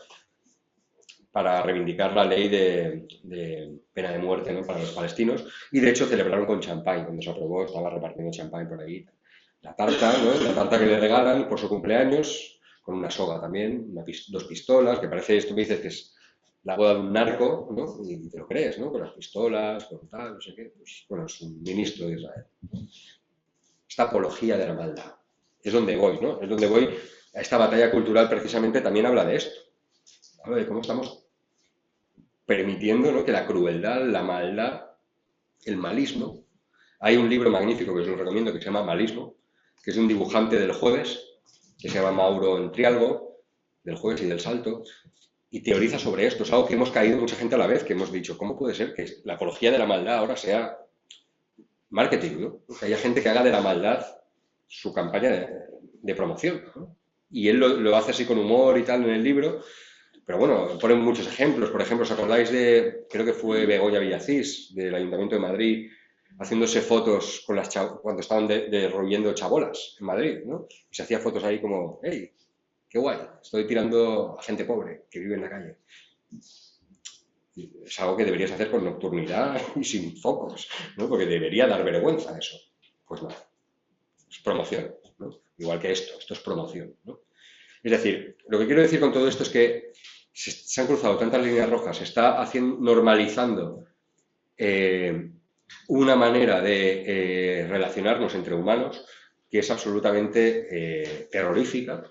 para reivindicar la ley de pena de muerte, ¿no?, para los palestinos, y de hecho celebraron con champán. Cuando se aprobó estaba repartiendo champán por ahí. La tarta, ¿no?, la tarta que le regalan por su cumpleaños, con una soga también, dos pistolas, que parece, esto me dices que es la boda de un narco, ¿no?, y te lo crees, ¿no?, con las pistolas, con tal, no sé qué. Pues, bueno, es un ministro de Israel. Esta apología de la maldad. Es donde voy, ¿no? Es donde voy. A esta batalla cultural precisamente también habla de esto. Habla de cómo estamos permitiendo, ¿no?, que la crueldad, la maldad, el malismo. Hay un libro magnífico que os lo recomiendo que se llama Malismo, que es de un dibujante del Jueves, que se llama Mauro Entrialgo, del Jueves y del Salto, y teoriza sobre esto. Es algo que hemos caído mucha gente a la vez, que hemos dicho, ¿cómo puede ser que la apología de la maldad ahora sea marketing, ¿no? Que haya gente que haga de la maldad su campaña de promoción, ¿no? Y él lo hace así con humor y tal en el libro, pero bueno, ponen muchos ejemplos. Por ejemplo, ¿os acordáis de, creo que fue Begoña Villacís, del Ayuntamiento de Madrid, haciéndose fotos con cuando estaban derruyendo chabolas en Madrid, ¿no? Y se hacía fotos ahí como, hey, qué guay, estoy tirando a gente pobre que vive en la calle. Es algo que deberías hacer con nocturnidad y sin focos, ¿no? Porque debería dar vergüenza eso. Pues nada, es promoción, ¿no? Igual que esto es promoción, ¿no? Es decir, lo que quiero decir con todo esto es que se han cruzado tantas líneas rojas, se está normalizando una manera de relacionarnos entre humanos que es absolutamente terrorífica,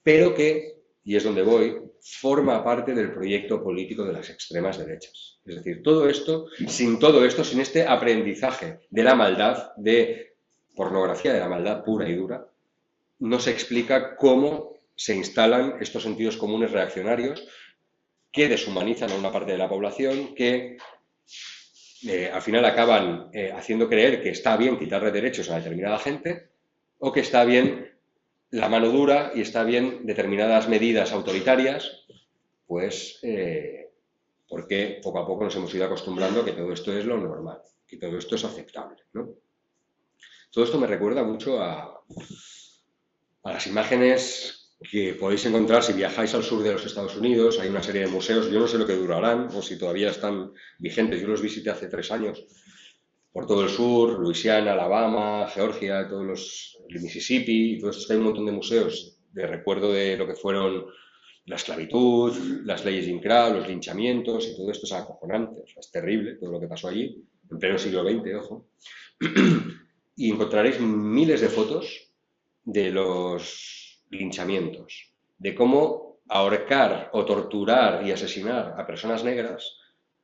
pero que, y es donde voy, forma parte del proyecto político de las extremas derechas. Es decir, todo esto, sin este aprendizaje de la maldad, de pornografía de la maldad pura y dura, no se explica cómo se instalan estos sentidos comunes reaccionarios que deshumanizan a una parte de la población, que al final acaban haciendo creer que está bien quitarle derechos a determinada gente o que está bien la mano dura y está bien determinadas medidas autoritarias, pues porque poco a poco nos hemos ido acostumbrando a que todo esto es lo normal, que todo esto es aceptable, ¿no? Todo esto me recuerda mucho a las imágenes que podéis encontrar si viajáis al sur de los Estados Unidos. Hay una serie de museos, yo no sé lo que durarán o si todavía están vigentes, yo los visité hace 3 años, por todo el sur, Luisiana, Alabama, Georgia, el Mississippi, y todo esto. Hay un montón de museos de recuerdo de lo que fueron la esclavitud, las leyes Jim Crow, los linchamientos, y todo esto es acojonante, o sea, es terrible todo lo que pasó allí, en pleno siglo XX, ojo. Y encontraréis miles de fotos de los linchamientos, de cómo ahorcar o torturar y asesinar a personas negras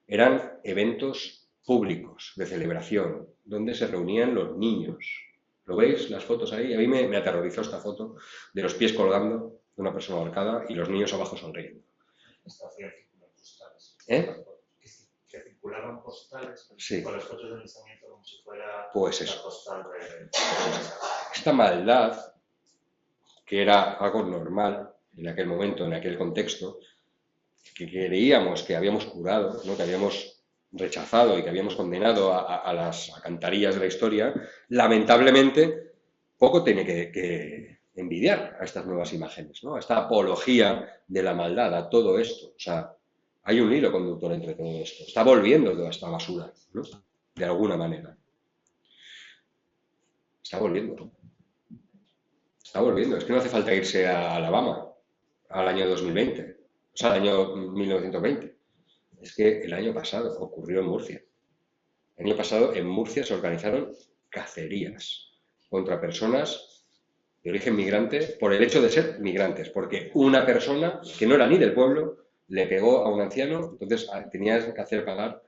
eran eventos públicos de celebración, donde se reunían los niños. ¿Lo veis, las fotos ahí? A mí me aterrorizó esta foto de los pies colgando de una persona ahorcada y los niños abajo sonriendo. ¿Eh? Que circulaban postales Sí. con las fotos del linchamiento como si fuera pues eso. la postal de... Esta maldad, que era algo normal en aquel momento, en aquel contexto, que creíamos que habíamos curado, ¿no? Que habíamos rechazado y que habíamos condenado a las alcantarillas de la historia, lamentablemente poco tiene que envidiar a estas nuevas imágenes, ¿no? A esta apología de la maldad, a todo esto. O sea, hay un hilo conductor entre todo esto. Está volviendo toda esta basura, ¿no? De alguna manera. Está volviendo. Está volviendo. Es que no hace falta irse a Alabama al año 2020, o sea, al año 1920. Es que el año pasado ocurrió en Murcia. El año pasado en Murcia se organizaron cacerías contra personas de origen migrante por el hecho de ser migrantes, porque una persona que no era ni del pueblo le pegó a un anciano, entonces tenías que hacer pagar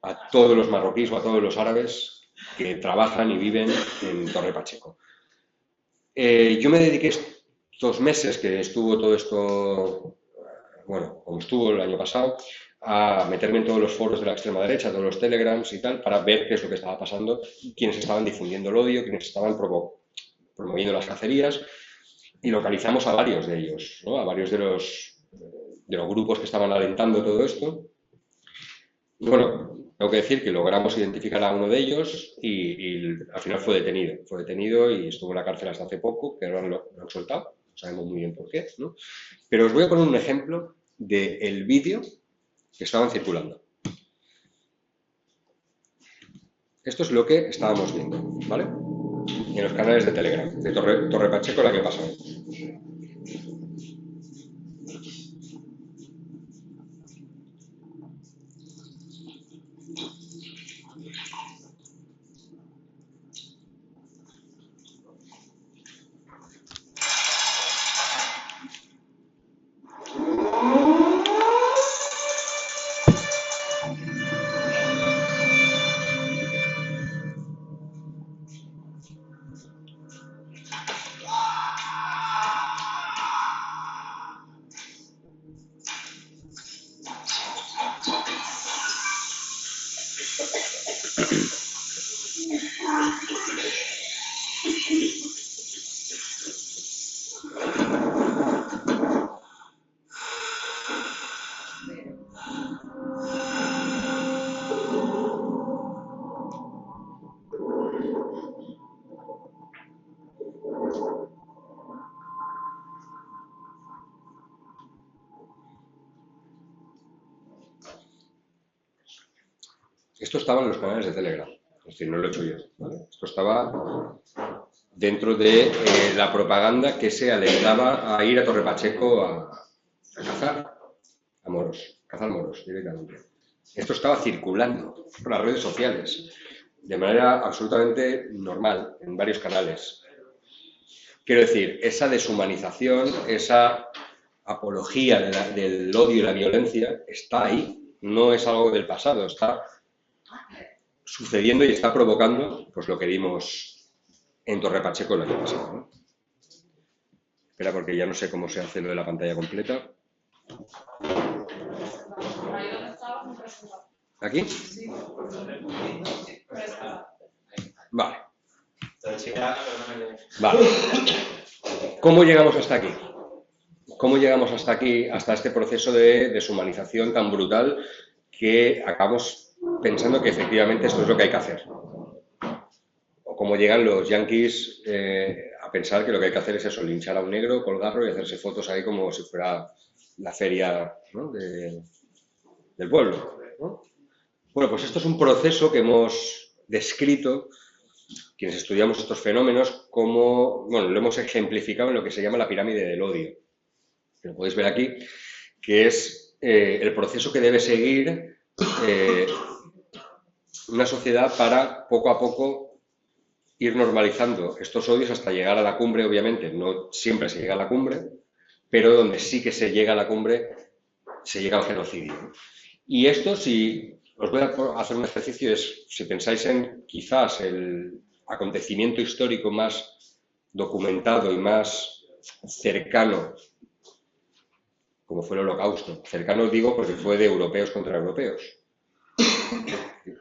a todos los marroquíes o a todos los árabes que trabajan y viven en Torre Pacheco. Yo me dediqué estos meses que estuvo todo esto, bueno, como estuvo el año pasado, a meterme en todos los foros de la extrema derecha, todos los telegrams y tal, para ver qué es lo que estaba pasando, quiénes estaban difundiendo el odio, quiénes estaban promoviendo las cacerías, y localizamos a varios de ellos, ¿no? A varios de los grupos que estaban alentando todo esto. Y bueno, tengo que decir que logramos identificar a uno de ellos y al final fue detenido y estuvo en la cárcel hasta hace poco, que ahora lo han soltado, no sabemos muy bien por qué, ¿no? Pero os voy a poner un ejemplo del vídeo que estaban circulando. Esto es lo que estábamos viendo, ¿vale? En los canales de Telegram, de Torre Pacheco el año pasado. Esto estaba en los canales de Telegram, es decir, no lo he hecho yo, ¿vale? Esto estaba dentro de la propaganda que se alentaba a ir a Torre Pacheco a cazar a moros, cazar moros directamente. Esto estaba circulando por las redes sociales de manera absolutamente normal en varios canales. Quiero decir, esa deshumanización, esa apología del odio y la violencia está ahí, no es algo del pasado, está sucediendo y está provocando pues lo que vimos en Torre Pacheco el año pasado, ¿no? Espera, porque ya no sé cómo se hace lo de la pantalla completa. ¿Aquí? Vale. Vale. ¿Cómo llegamos hasta aquí? ¿Cómo llegamos hasta aquí, hasta este proceso de deshumanización tan brutal que acabamos pensando que efectivamente esto es lo que hay que hacer? O cómo llegan los yanquis a pensar que lo que hay que hacer es eso, linchar a un negro, colgarlo y hacerse fotos ahí como si fuera la feria, ¿no? del pueblo, ¿no? Bueno, pues esto es un proceso que hemos descrito, quienes estudiamos estos fenómenos, como, bueno, lo hemos ejemplificado en lo que se llama la pirámide del odio. Lo podéis ver aquí, que es el proceso que debe seguir una sociedad para, poco a poco, ir normalizando estos odios hasta llegar a la cumbre, obviamente. No siempre se llega a la cumbre, pero donde sí que se llega a la cumbre, se llega al genocidio, ¿no? Y esto, si os voy a hacer un ejercicio, es si pensáis en quizás el acontecimiento histórico más documentado y más cercano, como fue el Holocausto. Cercano digo porque fue de europeos contra europeos,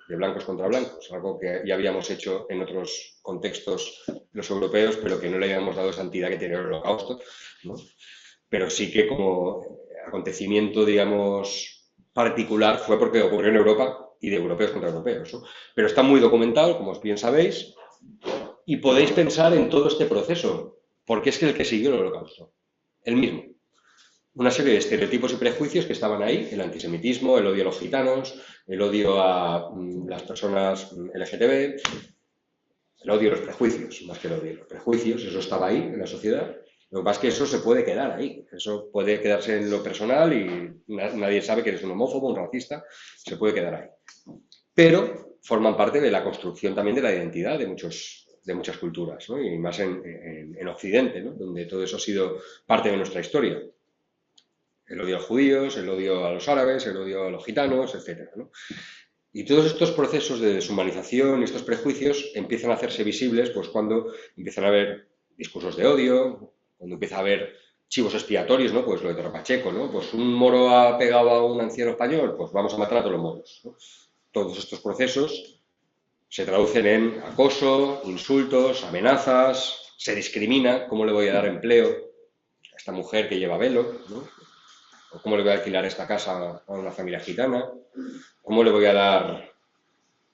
de blancos contra blancos, algo que ya habíamos hecho en otros contextos los europeos, pero que no le habíamos dado esa entidad que tiene el Holocausto, ¿no? Pero sí que como acontecimiento, digamos, particular fue porque ocurrió en Europa y de europeos contra europeos, ¿no? Pero está muy documentado, como bien sabéis, y podéis pensar en todo este proceso, porque es que el que siguió el Holocausto, el mismo. Una serie de estereotipos y prejuicios que estaban ahí, el antisemitismo, el odio a los gitanos, el odio a las personas LGTB, el odio a los prejuicios, más que el odio a los prejuicios, eso estaba ahí en la sociedad. Lo que pasa es que eso se puede quedar ahí, eso puede quedarse en lo personal y nadie sabe que eres un homófobo, un racista, se puede quedar ahí. Pero forman parte de la construcción también de la identidad de muchas culturas, ¿no? Y más en Occidente, ¿no? Donde todo eso ha sido parte de nuestra historia. El odio a los judíos, el odio a los árabes, el odio a los gitanos, etc., ¿no? Y todos estos procesos de deshumanización y estos prejuicios empiezan a hacerse visibles pues, cuando empiezan a haber discursos de odio, cuando empieza a haber chivos expiatorios, ¿no? Pues lo de Torre Pacheco, ¿no? Pues un moro ha pegado a un anciano español, pues vamos a matar a todos los moros, ¿no? Todos estos procesos se traducen en acoso, insultos, amenazas, se discrimina, ¿cómo le voy a dar empleo a esta mujer que lleva velo, ¿no? ¿O cómo le voy a alquilar esta casa a una familia gitana? ¿Cómo le voy a dar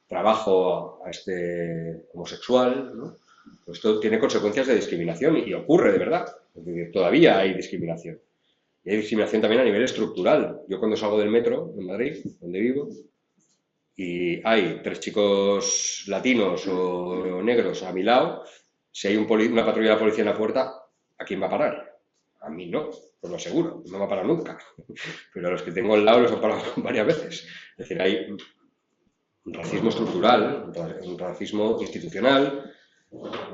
trabajo a este homosexual, ¿no? Pues esto tiene consecuencias de discriminación y ocurre de verdad. Todavía hay discriminación. Y hay discriminación también a nivel estructural. Yo cuando salgo del metro en Madrid, donde vivo, y hay 3 chicos latinos o negros a mi lado, si hay una patrulla de la policía en la puerta, ¿a quién va a parar? A mí no, pues lo aseguro, no me ha parado nunca. Pero a los que tengo al lado los han parado varias veces. Es decir, hay un racismo estructural, un racismo institucional,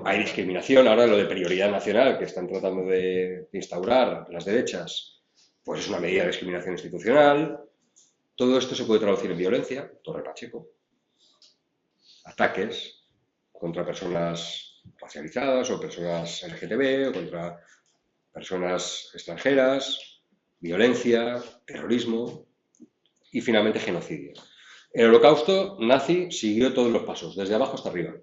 hay discriminación. Ahora lo de prioridad nacional que están tratando de instaurar las derechas, pues es una medida de discriminación institucional. Todo esto se puede traducir en violencia, Torre Pacheco, ataques contra personas racializadas o personas LGTB o contra personas extranjeras, violencia, terrorismo y finalmente genocidio. El Holocausto nazi siguió todos los pasos, desde abajo hasta arriba.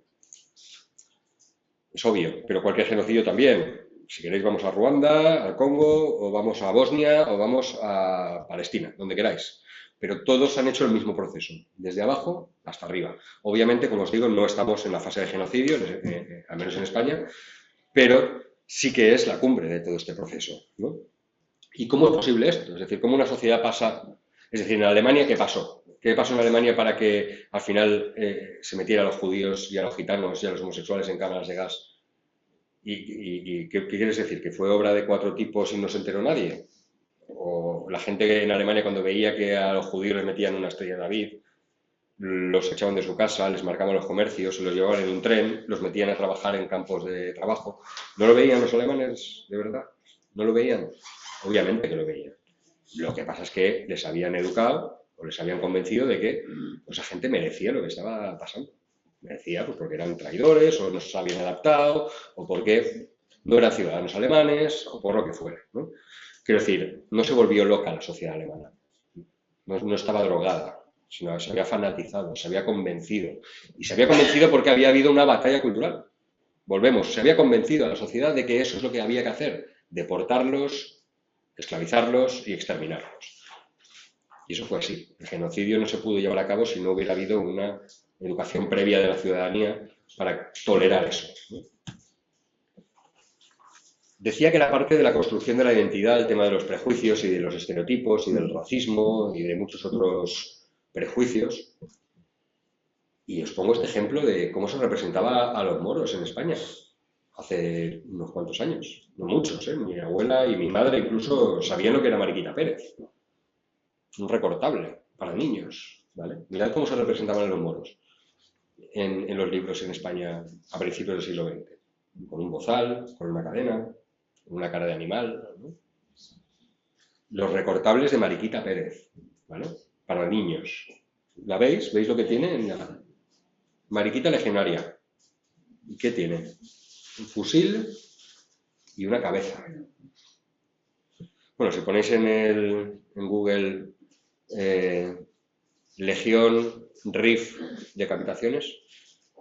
Es obvio, pero cualquier genocidio también. Si queréis vamos a Ruanda, al Congo, o vamos a Bosnia, o vamos a Palestina, donde queráis. Pero todos han hecho el mismo proceso, desde abajo hasta arriba. Obviamente, como os digo, no estamos en la fase de genocidio, al menos en España, pero sí que es la cumbre de todo este proceso, ¿no? ¿Y cómo es posible esto? Es decir, ¿cómo una sociedad pasa? Es decir, en Alemania, ¿qué pasó? ¿Qué pasó en Alemania para que al final se metiera a los judíos y a los gitanos y a los homosexuales en cámaras de gas? ¿Y qué quieres decir? ¿Que fue obra de 4 tipos y no se enteró nadie? ¿O la gente en Alemania cuando veía que a los judíos les metían una estrella de David, los echaban de su casa, les marcaban los comercios, se los llevaban en un tren, los metían a trabajar en campos de trabajo? ¿No lo veían los alemanes, de verdad? ¿No lo veían? Obviamente que lo veían. Lo que pasa es que les habían educado o les habían convencido de que esa gente merecía lo que estaba pasando. Merecía pues porque eran traidores o no se habían adaptado o porque no eran ciudadanos alemanes o por lo que fuera, ¿no? Quiero decir, no se volvió loca la sociedad alemana. No estaba drogada, sino se había fanatizado, se había convencido. Y se había convencido porque había habido una batalla cultural. Volvemos, se había convencido a la sociedad de que eso es lo que había que hacer, deportarlos, esclavizarlos y exterminarlos. Y eso fue así. El genocidio no se pudo llevar a cabo si no hubiera habido una educación previa de la ciudadanía para tolerar eso, ¿no? Decía que la parte de la construcción de la identidad, el tema de los prejuicios y de los estereotipos y del racismo y de muchos otros prejuicios, Y os pongo este ejemplo de cómo se representaba a los moros en España hace unos cuantos años, no muchos, ¿eh? Mi abuela y mi madre incluso sabían lo que era Mariquita Pérez, un recortable para niños, ¿vale? Mirad cómo se representaban a los moros en los libros en España a principios del siglo XX, con un bozal, con una cadena, una cara de animal, ¿no? Los recortables de Mariquita Pérez, ¿vale? Para niños. ¿La veis? ¿Veis lo que tiene en la Mariquita Legionaria? ¿Y qué tiene? Un fusil y una cabeza. Bueno, si ponéis en Google Legión RIF decapitaciones,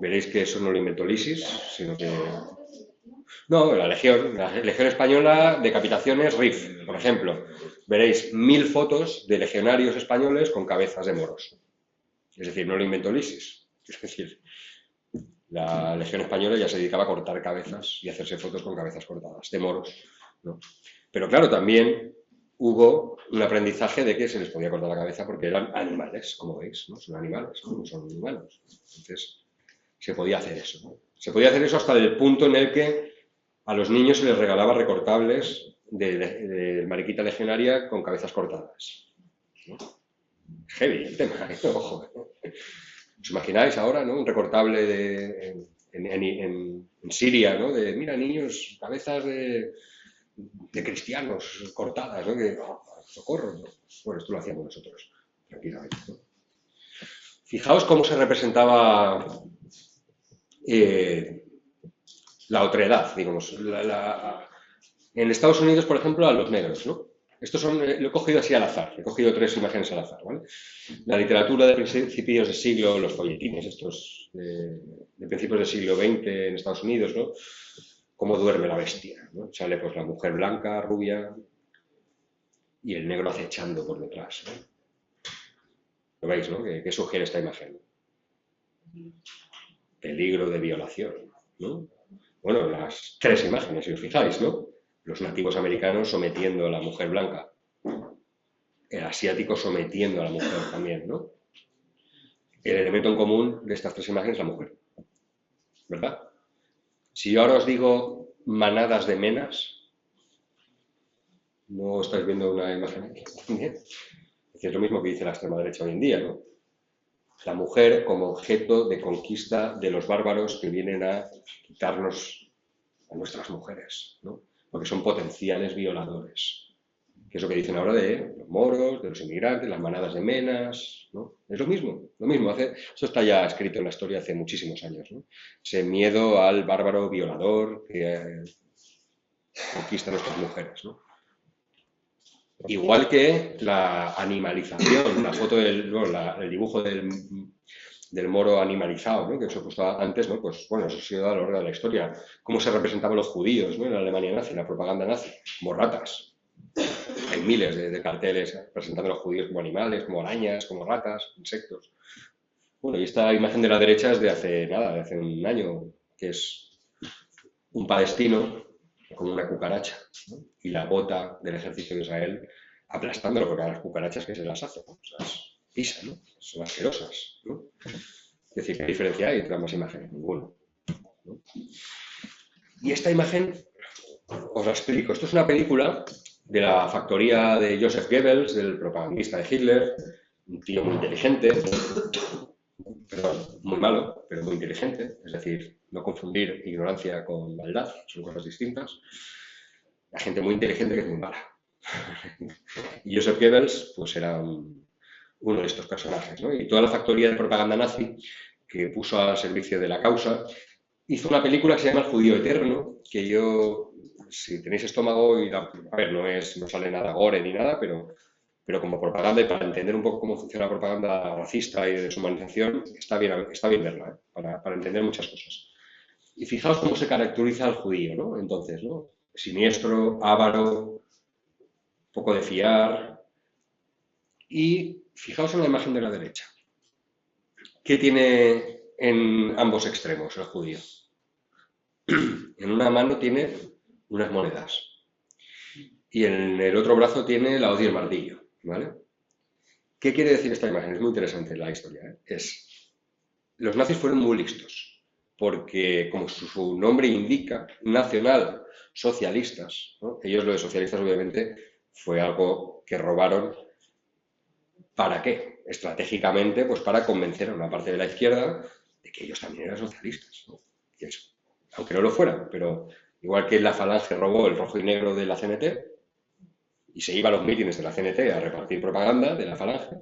veréis que eso no lo inventó Lysis, sino que... No, la Legión Española decapitaciones RIF, por ejemplo. Veréis 1000 fotos de legionarios españoles con cabezas de moros. Es decir, no lo inventó Lysis. Es decir, la Legión Española ya se dedicaba a cortar cabezas y hacerse fotos con cabezas cortadas, de moros, ¿no? Pero claro, también hubo un aprendizaje de que se les podía cortar la cabeza porque eran animales, como veis, ¿no? Son animales, ¿no? No son humanos. Entonces, se podía hacer eso, ¿no? Se podía hacer eso hasta el punto en el que a los niños se les regalaba recortables de Mariquita Legionaria con cabezas cortadas, ¿no? Heavy el tema, ¿eh? Ojo. ¿Os imagináis ahora, ¿no? Un recortable en Siria, ¿no? De, mira, niños, cabezas de cristianos cortadas, ¿no? Que, oh, socorro, ¿no? Bueno, esto lo hacíamos nosotros, tranquilamente, ¿no? Fijaos cómo se representaba la otredad, digamos. En Estados Unidos, por ejemplo, a los negros, ¿no? Estos son, lo he cogido así al azar, he cogido 3 imágenes al azar, ¿vale? La literatura de principios de siglo, los folletines estos de principios del siglo XX en Estados Unidos, ¿no? Cómo duerme la bestia, ¿no? Sale pues la mujer blanca, rubia, y el negro acechando por detrás, ¿no? ¿Lo veis, no? ¿Qué sugiere esta imagen? Peligro de violación, ¿no? Bueno, las 3 imágenes, si os fijáis, ¿no? Los nativos americanos sometiendo a la mujer blanca, el asiático sometiendo a la mujer también, ¿no? El elemento en común de estas 3 imágenes es la mujer, ¿verdad? Si yo ahora os digo manadas de menas, ¿no estáis viendo una imagen aquí? Es lo mismo que dice la extrema derecha hoy en día, ¿no? La mujer como objeto de conquista de los bárbaros que vienen a quitarnos a nuestras mujeres, ¿no? Porque son potenciales violadores. Que es lo que dicen ahora de los moros, de los inmigrantes, las manadas de menas, ¿no? Es lo mismo, lo mismo. Esto está ya escrito en la historia hace muchísimos años, ¿no? Ese miedo al bárbaro violador que conquista a nuestras mujeres, ¿no? Igual que la animalización, la foto el dibujo del moro animalizado, ¿no? Que os he puesto antes, ¿no? Pues bueno, eso ha sido a lo largo de la historia. Cómo se representaban los judíos, ¿no? En la Alemania nazi, en la propaganda nazi, como ratas. Hay miles de carteles presentando a los judíos como animales, como arañas, como ratas, insectos. Bueno, y esta imagen de la derecha es de hace nada, de hace un año, que es un palestino con una cucaracha, ¿no? Y la bota del ejército de Israel aplastándolo, porque a las cucarachas que se las hace, ¿no? O sea, las pisan, ¿no? Son asquerosas, ¿no? Es decir, ¿qué diferencia hay entre ambas imágenes? Ninguno, ¿no? Y esta imagen, os la explico. Esto es una película de la factoría de Joseph Goebbels, del propagandista de Hitler, un tío muy inteligente, perdón, muy malo, pero muy inteligente, es decir, no confundir ignorancia con maldad, son cosas distintas. La gente muy inteligente que es muy mala. Y Joseph Goebbels, pues era uno de estos personajes, ¿no? Y toda la factoría de propaganda nazi que puso al servicio de la causa hizo una película que se llama El judío eterno, que yo, si tenéis estómago, a ver, no sale nada gore ni nada, pero como propaganda y para entender un poco cómo funciona la propaganda racista y de deshumanización, está bien verla, ¿eh? Para entender muchas cosas. Y fijaos cómo se caracteriza al judío, ¿no? Entonces, ¿no? Siniestro, avaro, poco de fiar. Y fijaos en la imagen de la derecha. ¿Qué tiene en ambos extremos el judío? En una mano tiene unas monedas y en el otro brazo tiene la hoz y el martillo, ¿vale? ¿Qué quiere decir esta imagen? Es muy interesante la historia, ¿eh? Es los nazis fueron muy listos, porque como su nombre indica, nacional socialistas, ¿no? Ellos lo de socialistas obviamente fue algo que robaron. ¿Para qué? Estratégicamente, pues para convencer a una parte de la izquierda de que ellos también eran socialistas, ¿no? Y eso, aunque no lo fueran, pero igual que la Falange robó el rojo y negro de la CNT y se iba a los mítines de la CNT a repartir propaganda de la Falange,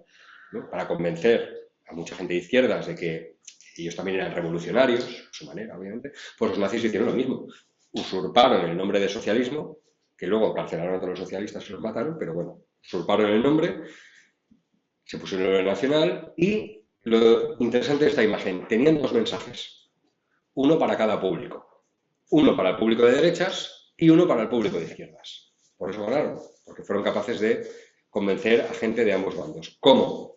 ¿no? Para convencer a mucha gente de izquierdas de que ellos también eran revolucionarios, a su manera, obviamente, pues los nazis hicieron lo mismo. Usurparon el nombre de socialismo, que luego encarcelaron a todos los socialistas y los mataron, pero bueno, usurparon el nombre, se pusieron el nombre nacional y lo interesante de esta imagen, tenían dos mensajes, uno para cada público, uno para el público de derechas y uno para el público de izquierdas. Por eso ganaron, porque fueron capaces de convencer a gente de ambos bandos. ¿Cómo?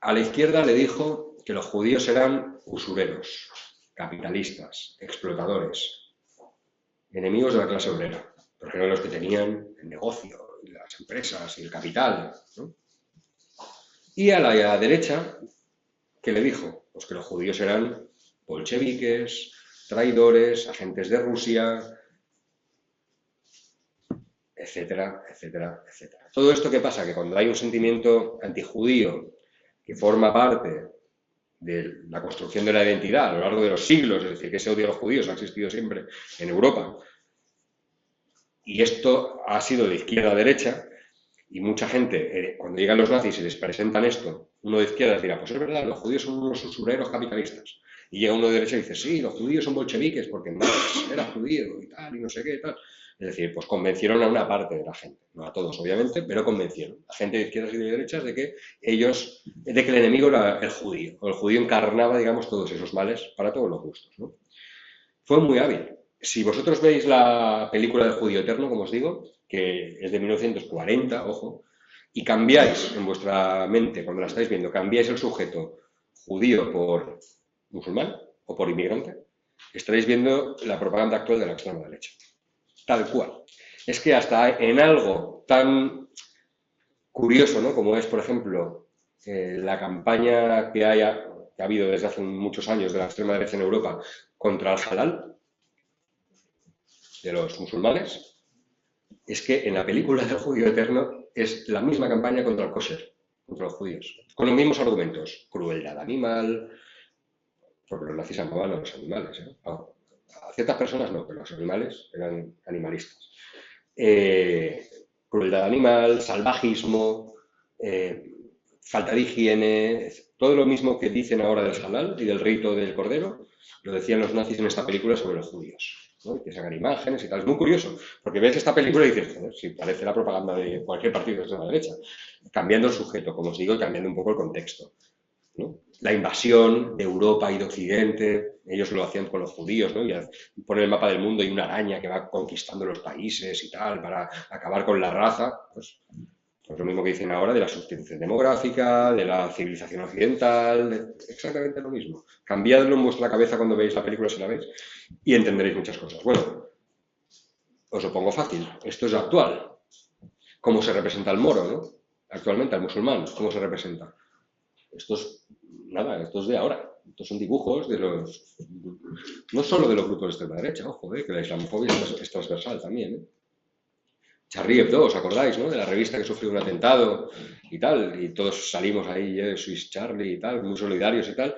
A la izquierda le dijo que los judíos eran usureros, capitalistas, explotadores, enemigos de la clase obrera, porque eran los que tenían el negocio, y las empresas y el capital, ¿no? Y a la derecha, ¿qué le dijo? Pues que los judíos eran bolcheviques, traidores, agentes de Rusia, etcétera, etcétera, etcétera. Todo esto, ¿qué pasa? Que cuando hay un sentimiento antijudío que forma parte de la construcción de la identidad a lo largo de los siglos, es decir, que ese odio a los judíos ha existido siempre en Europa, y esto ha sido de izquierda a derecha, y mucha gente, cuando llegan los nazis y les presentan esto, uno de izquierda dirá, pues es verdad, los judíos son unos usureros capitalistas. Y llega uno de derecha y dice, sí, los judíos son bolcheviques porque Marx era judío y tal, y no sé qué y tal. Es decir, pues convencieron a una parte de la gente, no a todos obviamente, pero convencieron a gente de izquierdas y de derechas de que de que el enemigo era el judío, o el judío encarnaba, digamos, todos esos males para todos los gustos, ¿no? Fue muy hábil. Si vosotros veis la película del Judío Eterno, como os digo, que es de 1940, ojo, y cambiáis en vuestra mente, cuando la estáis viendo, cambiáis el sujeto judío por musulmán o por inmigrante, estaréis viendo la propaganda actual de la extrema derecha. Tal cual. Es que hasta en algo tan curioso, ¿no? Como es, por ejemplo, la campaña que ha habido desde hace muchos años de la extrema derecha en Europa contra el halal de los musulmanes, es que en la película del Judío Eterno es la misma campaña contra el kosher, contra los judíos, con los mismos argumentos, crueldad animal, porque los nazis amaban a los animales, ¿eh? A ciertas personas no, pero los animales eran animalistas. Crueldad animal, salvajismo, falta de higiene, todo lo mismo que dicen ahora del halal y del rito del cordero, lo decían los nazis en esta película sobre los judíos, ¿no? Y que sacan imágenes y tal. Es muy curioso, porque ves esta película y dices, joder, si parece la propaganda de cualquier partido de la derecha, cambiando el sujeto, como os digo, y cambiando un poco el contexto, ¿no? La invasión de Europa y de Occidente, ellos lo hacían con los judíos, ¿no? Y ponen el mapa del mundo y una araña que va conquistando los países y tal, para acabar con la raza, pues lo mismo que dicen ahora de la sustitución demográfica, de la civilización occidental, exactamente lo mismo. Cambiadlo en vuestra cabeza cuando veáis la película, si la veis, y entenderéis muchas cosas. Bueno, os lo pongo fácil, esto es actual. ¿Cómo se representa el moro, no? Actualmente, al musulmán, ¿cómo se representa? Esto es nada, esto es de ahora. Estos son dibujos de los... No solo de los grupos de extrema derecha, ojo, que la islamofobia es transversal también, ¿eh? Charlie Hebdo, ¿os acordáis, no? De la revista que sufrió un atentado y tal, y todos salimos ahí, Swiss Charlie y tal, muy solidarios y tal.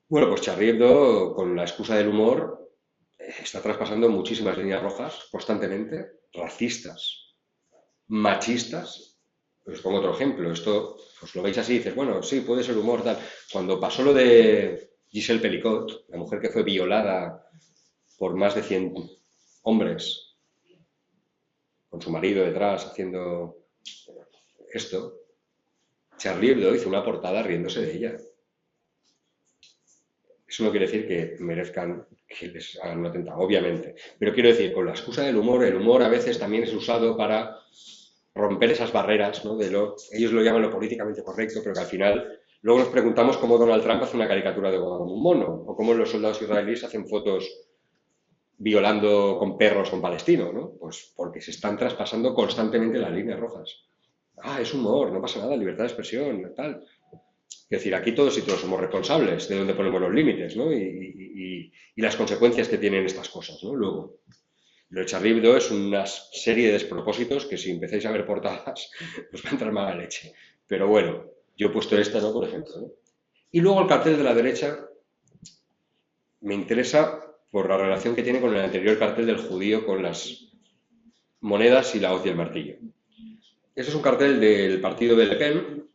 Bueno, pues Charlie Hebdo, con la excusa del humor, está traspasando muchísimas líneas rojas constantemente, racistas, machistas. Os pongo otro ejemplo, esto os lo veis así y dices, bueno, sí, puede ser humor, tal. Cuando pasó lo de Giselle Pelicot, la mujer que fue violada por más de 100 hombres, con su marido detrás haciendo esto, Charlie Hebdo hizo una portada riéndose de ella. Eso no quiere decir que merezcan que les hagan un atentado, obviamente. Pero quiero decir, con la excusa del humor, el humor a veces también es usado para romper esas barreras, ¿no? Ellos lo llaman lo políticamente correcto, pero que al final luego nos preguntamos cómo Donald Trump hace una caricatura de un mono, o cómo los soldados israelíes hacen fotos violando con perros a un palestino, ¿no? Pues porque se están traspasando constantemente las líneas rojas. Ah, es humor, no pasa nada, libertad de expresión, tal. Es decir, aquí todos y todos somos responsables de dónde ponemos los límites, ¿no? Y las consecuencias que tienen estas cosas, ¿no? Luego, lo de Charlie Hebdo es una serie de despropósitos que si empezáis a ver portadas os va a entrar mala leche. Pero bueno, yo he puesto esta, ¿no? Por ejemplo, ¿no? Y luego el cartel de la derecha me interesa por la relación que tiene con el anterior cartel del judío con las monedas y la hoz y el martillo. Este es un cartel del partido de Le Pen,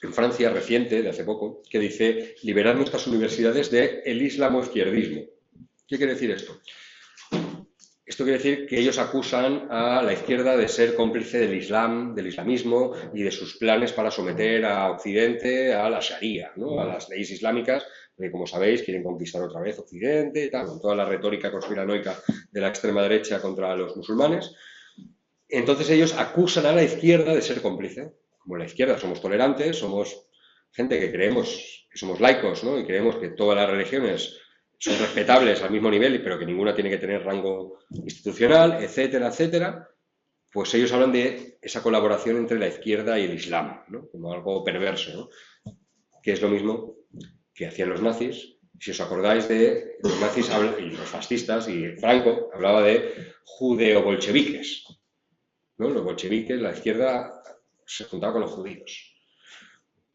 en Francia, reciente, de hace poco, que dice liberar nuestras universidades del islamoizquierdismo. ¿Qué quiere decir esto? Esto quiere decir que ellos acusan a la izquierda de ser cómplice del Islam, del islamismo y de sus planes para someter a Occidente a la Sharia, ¿no? A las leyes islámicas, que como sabéis quieren conquistar otra vez Occidente y tal, con toda la retórica conspiranoica de la extrema derecha contra los musulmanes. Entonces ellos acusan a la izquierda de ser cómplice. Como la izquierda somos tolerantes, somos gente que creemos que somos laicos, ¿no? Y creemos que todas las religiones son respetables al mismo nivel, pero que ninguna tiene que tener rango institucional, etcétera, etcétera, pues ellos hablan de esa colaboración entre la izquierda y el Islam, ¿no? Como algo perverso, ¿no? Que es lo mismo que hacían los nazis. Si os acordáis de los nazis y los fascistas, y Franco hablaba de judeo-bolcheviques, ¿no? Los bolcheviques, la izquierda se juntaba con los judíos.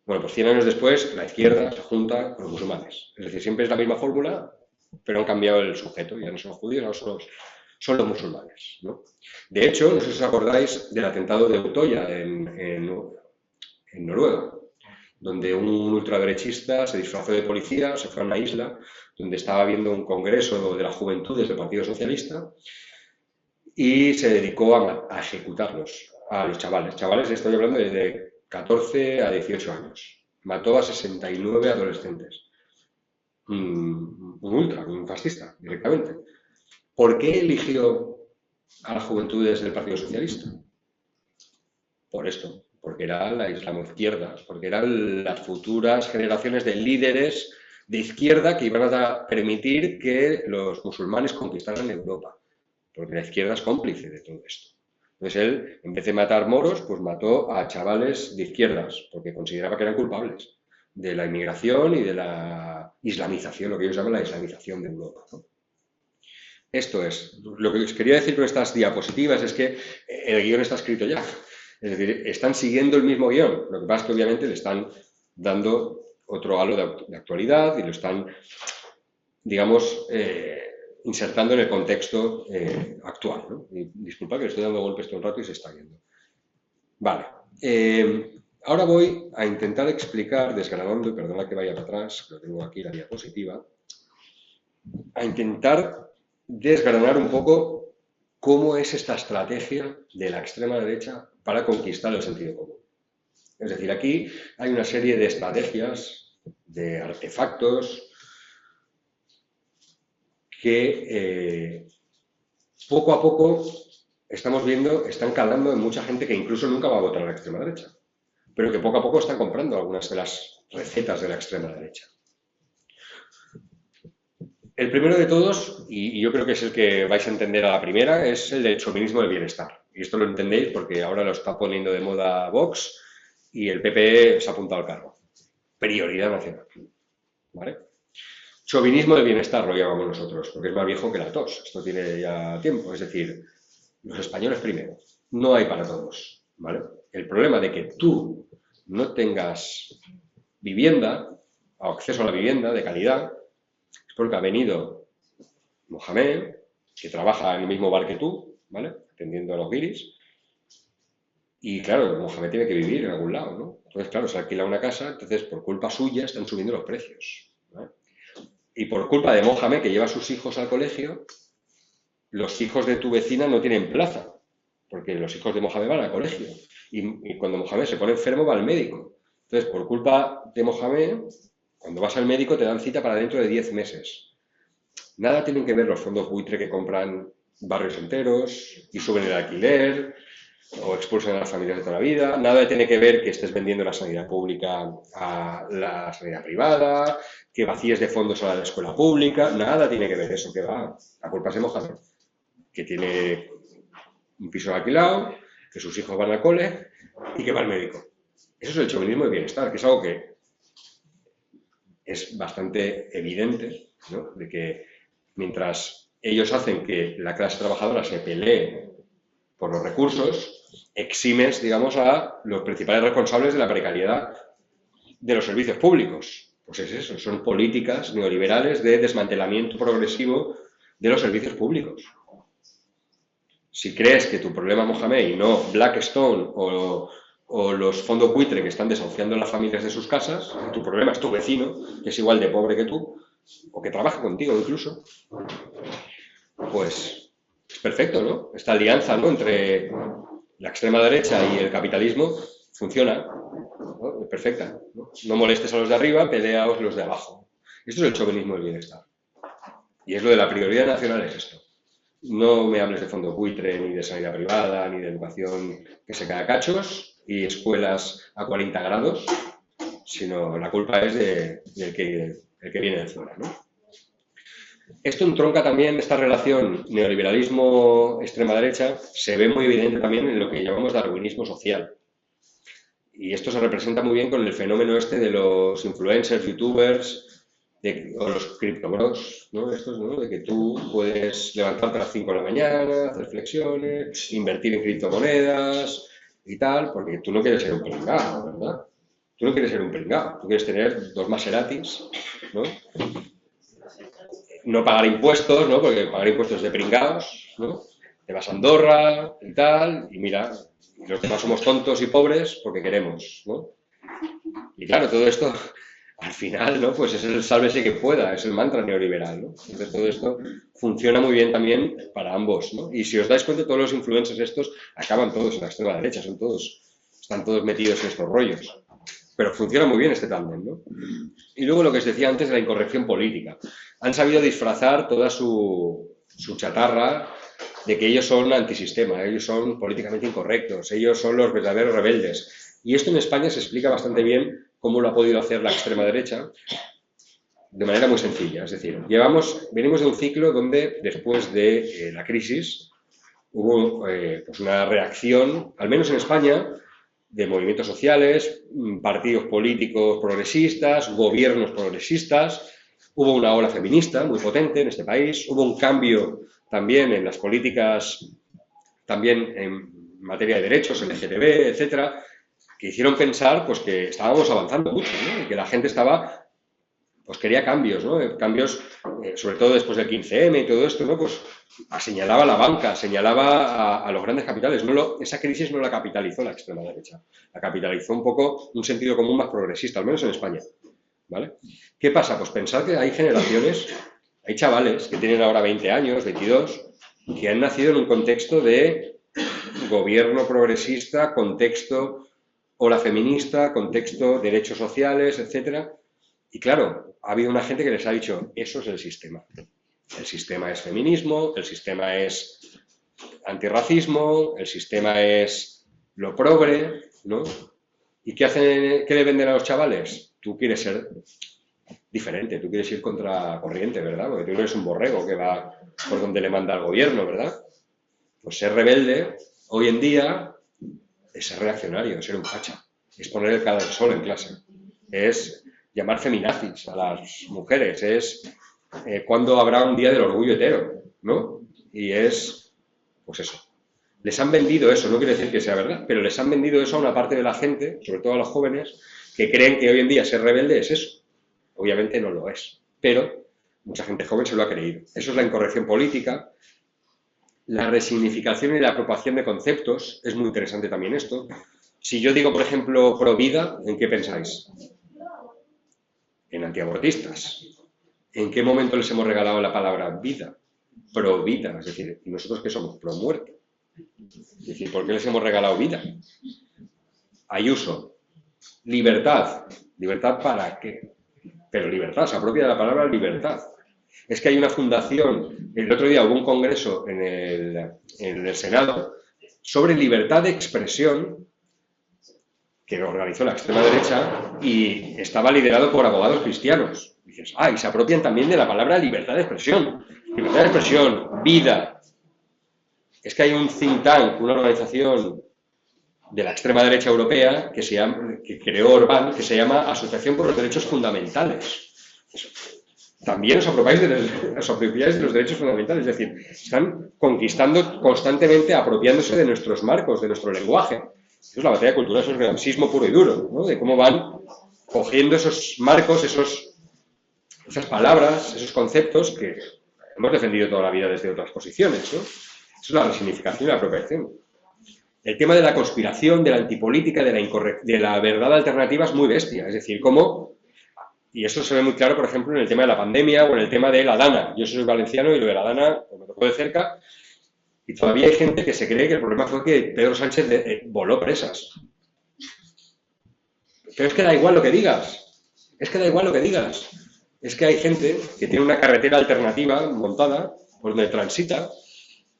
Bueno, pues 100 años después, la izquierda se junta con los musulmanes. Es decir, siempre es la misma fórmula, pero han cambiado el sujeto. Ya no son los judíos, ahora son los musulmanes, ¿no? De hecho, no sé si os acordáis del atentado de Utoya en Noruega, donde un ultraderechista se disfrazó de policía, se fue a una isla donde estaba habiendo un congreso de las juventudes del Partido Socialista y se dedicó a ejecutarlos, a los chavales. Chavales, estoy hablando de 14 a 18 años. Mató a 69 adolescentes. Un ultra, un fascista, directamente. ¿Por qué eligió a las juventudes del Partido Socialista? Por esto, porque era la islamoizquierda, porque eran las futuras generaciones de líderes de izquierda que iban a permitir que los musulmanes conquistaran Europa, porque la izquierda es cómplice de todo esto. Entonces él, en vez de matar moros, pues mató a chavales de izquierdas, porque consideraba que eran culpables de la inmigración y de la islamización, lo que ellos llaman la islamización de Europa, ¿no? Esto es. Lo que os quería decir con estas diapositivas es que el guión está escrito ya. Es decir, están siguiendo el mismo guión. Lo que pasa es que obviamente le están dando otro halo de actualidad y lo están, digamos, insertando en el contexto actual, ¿no? Y disculpa que le estoy dando golpes todo el rato y se está yendo. Vale. Ahora voy a intentar explicar, desgranando, y perdona que vaya para atrás, que lo tengo aquí la diapositiva, a intentar desgranar un poco cómo es esta estrategia de la extrema derecha para conquistar el sentido común. Es decir, aquí hay una serie de estrategias, de artefactos, que poco a poco estamos viendo, están calando en mucha gente que incluso nunca va a votar a la extrema derecha, pero que poco a poco están comprando algunas de las recetas de la extrema derecha. El primero de todos, y yo creo que es el que vais a entender a la primera, es el del chauvinismo del bienestar. Y esto lo entendéis porque ahora lo está poniendo de moda Vox y el PP se ha apuntado al carro. Prioridad nacional. ¿Vale? Chauvinismo del bienestar lo llamamos nosotros, porque es más viejo que la tos. Esto tiene ya tiempo. Es decir, los españoles primero. No hay para todos. ¿Vale? El problema de que tú no tengas vivienda, o acceso a la vivienda de calidad, es porque ha venido Mohamed, que trabaja en el mismo bar que tú, ¿vale? Atendiendo a los guiris. Y claro, Mohamed tiene que vivir en algún lado, ¿no? Entonces, claro, se alquila una casa, entonces por culpa suya están subiendo los precios, ¿vale? Y por culpa de Mohamed, que lleva a sus hijos al colegio, los hijos de tu vecina no tienen plaza, porque los hijos de Mohamed van al colegio. Y cuando Mohamed se pone enfermo va al médico. Entonces, por culpa de Mohamed, cuando vas al médico te dan cita para dentro de 10 meses. Nada tienen que ver los fondos buitre que compran barrios enteros y suben el alquiler o expulsan a las familias de toda la vida. Nada tiene que ver que estés vendiendo la sanidad pública a la sanidad privada, que vacíes de fondos a la escuela pública. Nada tiene que ver eso, que va. La culpa es de Mohamed, que tiene un piso alquilado, que sus hijos van al cole y que va al médico. Eso es el chauvinismo de bienestar, que es algo que es bastante evidente, ¿no? De que mientras ellos hacen que la clase trabajadora se pelee por los recursos, eximes, digamos, a los principales responsables de la precariedad de los servicios públicos. Pues es eso, son políticas neoliberales de desmantelamiento progresivo de los servicios públicos. Si crees que tu problema, Mohamed, y no Blackstone o los fondos buitre que están desahuciando a las familias de sus casas, tu problema es tu vecino, que es igual de pobre que tú, o que trabaja contigo incluso, pues es perfecto, ¿no? Esta alianza, ¿no?, entre la extrema derecha y el capitalismo funciona, ¿no? Es perfecta, ¿no? No molestes a los de arriba, peleaos los de abajo. Esto es el chauvinismo del bienestar. Y es lo de la prioridad nacional, es esto. No me hables de fondo buitre, ni de sanidad privada, ni de educación que se cae a cachos y escuelas a 40 grados, sino la culpa es del que viene de fuera, ¿no? Esto entronca también, esta relación neoliberalismo-extrema derecha, se ve muy evidente también en lo que llamamos darwinismo social. Y esto se representa muy bien con el fenómeno este de los influencers, youtubers, o los criptobros, ¿no? Estos, ¿no?, de que tú puedes levantarte a las 5 de la mañana, hacer flexiones, invertir en criptomonedas y tal, porque tú no quieres ser un pringao, ¿verdad? Tú no quieres ser un pringao, tú quieres tener 2 Maseratis, ¿no? No pagar impuestos, ¿no? Porque pagar impuestos es de pringaos, ¿no? Te vas a Andorra y tal, y mira, los demás somos tontos y pobres porque queremos, ¿no? Y claro, todo esto, al final, ¿no?, pues es el sálvese que pueda, es el mantra neoliberal, ¿no? Entonces todo esto funciona muy bien también para ambos, ¿no? Y si os dais cuenta, todos los influencers estos acaban todos en la extrema derecha, están todos metidos en estos rollos. Pero funciona muy bien este tándem, ¿no? Y luego lo que os decía antes de la incorrección política. Han sabido disfrazar toda su chatarra de que ellos son antisistema, ellos son políticamente incorrectos, ellos son los verdaderos rebeldes. Y esto en España se explica bastante bien cómo lo ha podido hacer la extrema derecha de manera muy sencilla. Es decir, venimos de un ciclo donde después de la crisis hubo pues una reacción, al menos en España, de movimientos sociales, partidos políticos progresistas, gobiernos progresistas, hubo una ola feminista muy potente en este país, hubo un cambio también en las políticas, también en materia de derechos, LGTB, etcétera, que hicieron pensar pues que estábamos avanzando mucho, ¿no? Y que la gente pues quería cambios, ¿no? Cambios, sobre todo después del 15M y todo esto, ¿no? Pues señalaba a la banca, señalaba a los grandes capitales. Esa crisis no la capitalizó la extrema derecha, la capitalizó un poco un sentido común más progresista, al menos en España, ¿vale? ¿Qué pasa? Pues pensar que hay generaciones, hay chavales que tienen ahora 20 años, 22, que han nacido en un contexto de gobierno progresista, contexto ola feminista, contexto derechos sociales, etcétera. Y claro, ha habido una gente que les ha dicho, eso es el sistema. El sistema es feminismo, el sistema es antirracismo, el sistema es lo progre, ¿no? ¿Y qué le venden a los chavales? Tú quieres ser diferente, tú quieres ir contra corriente, ¿verdad? Porque tú no eres un borrego que va por donde le manda el gobierno, ¿verdad? Pues ser rebelde, hoy en día, es ser reaccionario, es ser un facha, es poner el cara al sol en clase, es llamar feminazis a las mujeres, es cuándo habrá un día del orgullo hetero, ¿no? Y es, pues eso. Les han vendido eso, no quiere decir que sea verdad, pero les han vendido eso a una parte de la gente, sobre todo a los jóvenes, que creen que hoy en día ser rebelde es eso. Obviamente no lo es, pero mucha gente joven se lo ha creído. Eso es la incorrección política. La resignificación y la apropiación de conceptos, es muy interesante también esto. Si yo digo, por ejemplo, pro vida, ¿en qué pensáis? En antiabortistas. ¿En qué momento les hemos regalado la palabra vida? Pro vida, es decir, ¿y nosotros qué somos? Pro muerte. Es decir, ¿por qué les hemos regalado vida? Ayuso. Libertad. ¿Libertad para qué? Pero libertad, se apropia de la palabra libertad. Es que hay una fundación, el otro día hubo un congreso en el Senado sobre libertad de expresión que lo organizó la extrema derecha y estaba liderado por abogados cristianos. Y dices, y se apropian también de la palabra libertad de expresión. Libertad de expresión, vida. Es que hay un think tank, una organización de la extrema derecha europea que creó Orbán, que se llama Asociación por los Derechos Fundamentales. También os apropiáis de los derechos fundamentales, es decir, están conquistando constantemente, apropiándose de nuestros marcos, de nuestro lenguaje. Eso es la batalla cultural, eso es gramscismo puro y duro, ¿no? De cómo van cogiendo esos marcos, esas palabras, esos conceptos que hemos defendido toda la vida desde otras posiciones, ¿no? Eso es la resignificación y la apropiación. El tema de la conspiración, de la antipolítica, de la verdad alternativa es muy bestia, es decir, cómo... Y esto se ve muy claro, por ejemplo, en el tema de la pandemia o en el tema de la Dana. Yo soy valenciano y lo de la Dana me tocó de cerca. Y todavía hay gente que se cree que el problema fue que Pedro Sánchez voló presas. Pero es que da igual lo que digas. Es que da igual lo que digas. Es que hay gente que tiene una carretera alternativa montada por donde transita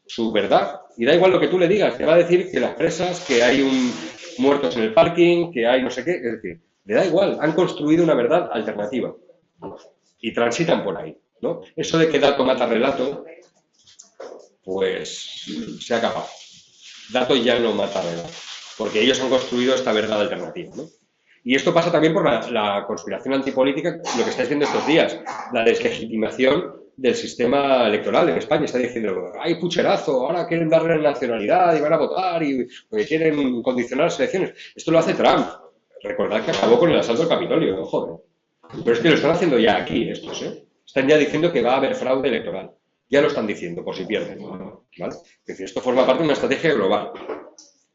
su verdad. Y da igual lo que tú le digas. Te va a decir que las presas, que hay muertos en el parking, que hay no sé qué. Es decir, le da igual, han construido una verdad alternativa y transitan por ahí, ¿no? Eso de que dato mata relato, pues se ha acabado. Dato ya no mata relato, porque ellos han construido esta verdad alternativa, ¿no? Y esto pasa también por la conspiración antipolítica, lo que está diciendo estos días, la deslegitimación del sistema electoral en España. Está diciendo, ¡ay, pucherazo! Ahora quieren darle nacionalidad y van a votar y porque quieren condicionar las elecciones. Esto lo hace Trump. Recordad que acabó con el asalto al Capitolio, ¿no? Joder. Pero es que lo están haciendo ya aquí estos, ¿eh? Están ya diciendo que va a haber fraude electoral. Ya lo están diciendo, por si pierden, ¿vale? Es decir, esto forma parte de una estrategia global.